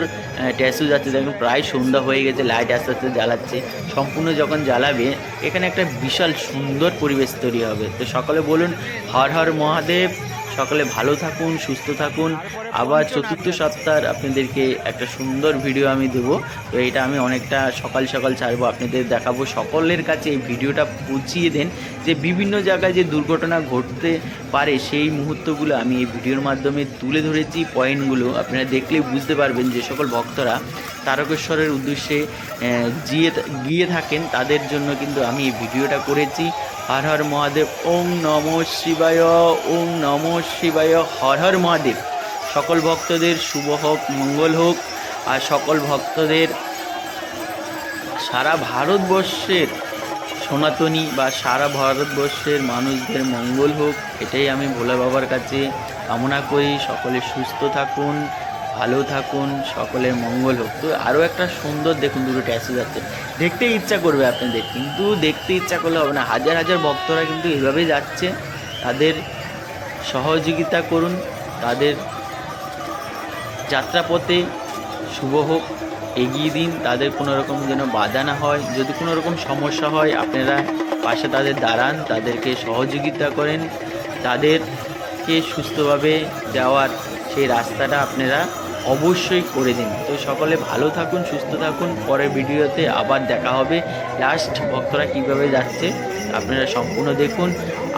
ট্যাচু যাচ্ছে। দেখুন প্রায় সন্ধ্যা হয়ে গেছে, লাইট আস্তে আস্তে জ্বালাচ্ছে। সম্পূর্ণ যখন জ্বালাবে এখানে একটা বিশাল সুন্দর পরিবেশ তৈরি হবে। তো সকলে বলুন হর হর মহাদেব। সকলে ভালো থাকুন, সুস্থ থাকুন। আবার চতুর্থ সপ্তাহ আপনাদেরকে একটা সুন্দর ভিডিও আমি দেবো। তো এটা আমি অনেকটা সকাল সকাল ছাড়বো, আপনাদের দেখাবো। সকলের কাছে এই ভিডিওটা পৌঁছিয়ে দেন যে বিভিন্ন জায়গায় যে দুর্ঘটনা ঘটতে পারে সেই মুহূর্তগুলো আমি এই ভিডিওর মাধ্যমে তুলে ধরেছি। পয়েন্টগুলো আপনারা দেখলেই বুঝতে পারবেন যে সকল ভক্তরা তারকেশ্বরের উদ্দেশ্যে গিয়ে থাকেন তাদের জন্য কিন্তু আমি এই ভিডিওটা করেছি। হর হর মহাদেব, ওম নমঃ শিবায়, ওম নমঃ শিবায়, হর হর মহাদেব। সকল ভক্তদের শুভ হোক, মঙ্গল হোক, আর সকল ভক্তদের সারা ভারতবর্ষের সনাতনী বা সারা ভারতবর্ষের মানুষদের মঙ্গল হোক, এটাই আমি ভোলা বাবার কাছে কামনা করি। সকলে সুস্থ থাকুন, ভালো থাকুন, সকলের মঙ্গল হোক। তো আরও একটা সুন্দর দেখুন দুটো ট্যাচু যাচ্ছে, দেখতে ইচ্ছা করবে আপনাদের, কিন্তু দেখতে ইচ্ছা করলে হবে না। হাজার হাজার ভক্তরা কিন্তু এইভাবেই যাচ্ছে, তাদের সহযোগিতা করুন, তাদের যাত্রাপথে শুভ হোক, এগিয়ে দিন, তাদের কোনো রকম যেন বাধা না হয়। যদি কোনো রকম সমস্যা হয় আপনারা পাশে তাদের দাঁড়ান, তাদেরকে সহযোগিতা করেন, তাদেরকে সুস্থভাবে যাওয়ার সেই রাস্তাটা আপনারা অবশ্যই করে দিন। তো সকলে ভালো থাকুন, সুস্থ থাকুন। পরের ভিডিওতে আবার দেখা হবে। লাস্ট ভক্তরা কীভাবে যাচ্ছে আপনারা সম্পূর্ণ দেখুন।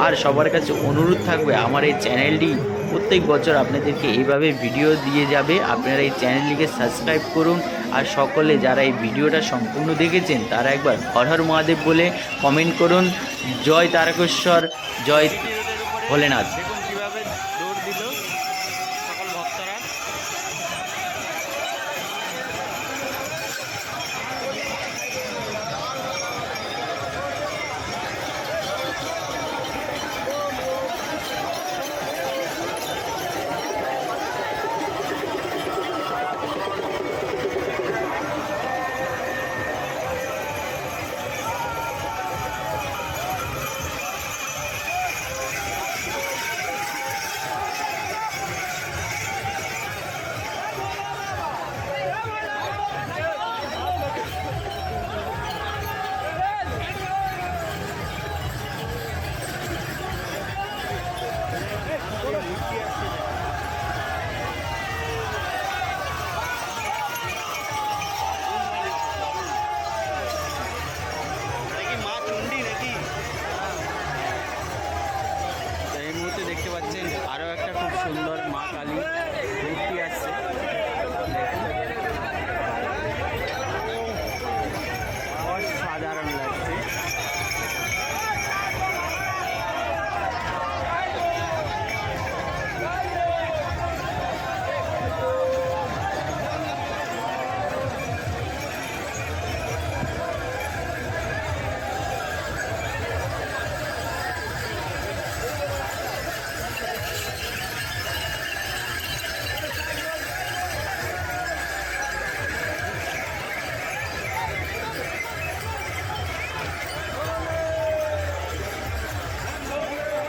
আর সবার কাছে অনুরোধ থাকবে আমার এই চ্যানেলটি প্রত্যেক বছর আপনাদেরকে এইভাবে ভিডিও দিয়ে যাবে। আপনারা এই চ্যানেলটিকে সাবস্ক্রাইব করুন, আর সকলে যারা এই ভিডিওটা সম্পূর্ণ দেখেছেন তারা একবার হর হর মহাদেব বলে কমেন্ট করুন। জয় তারকেশ্বর, জয় ভোলেনাথ। দেখুন কীভাবে দৌড় দিল সকল ভক্তরা। দেখতে পাচ্ছেন আরও একটা খুব সুন্দর মা কালী মূর্তি আছে।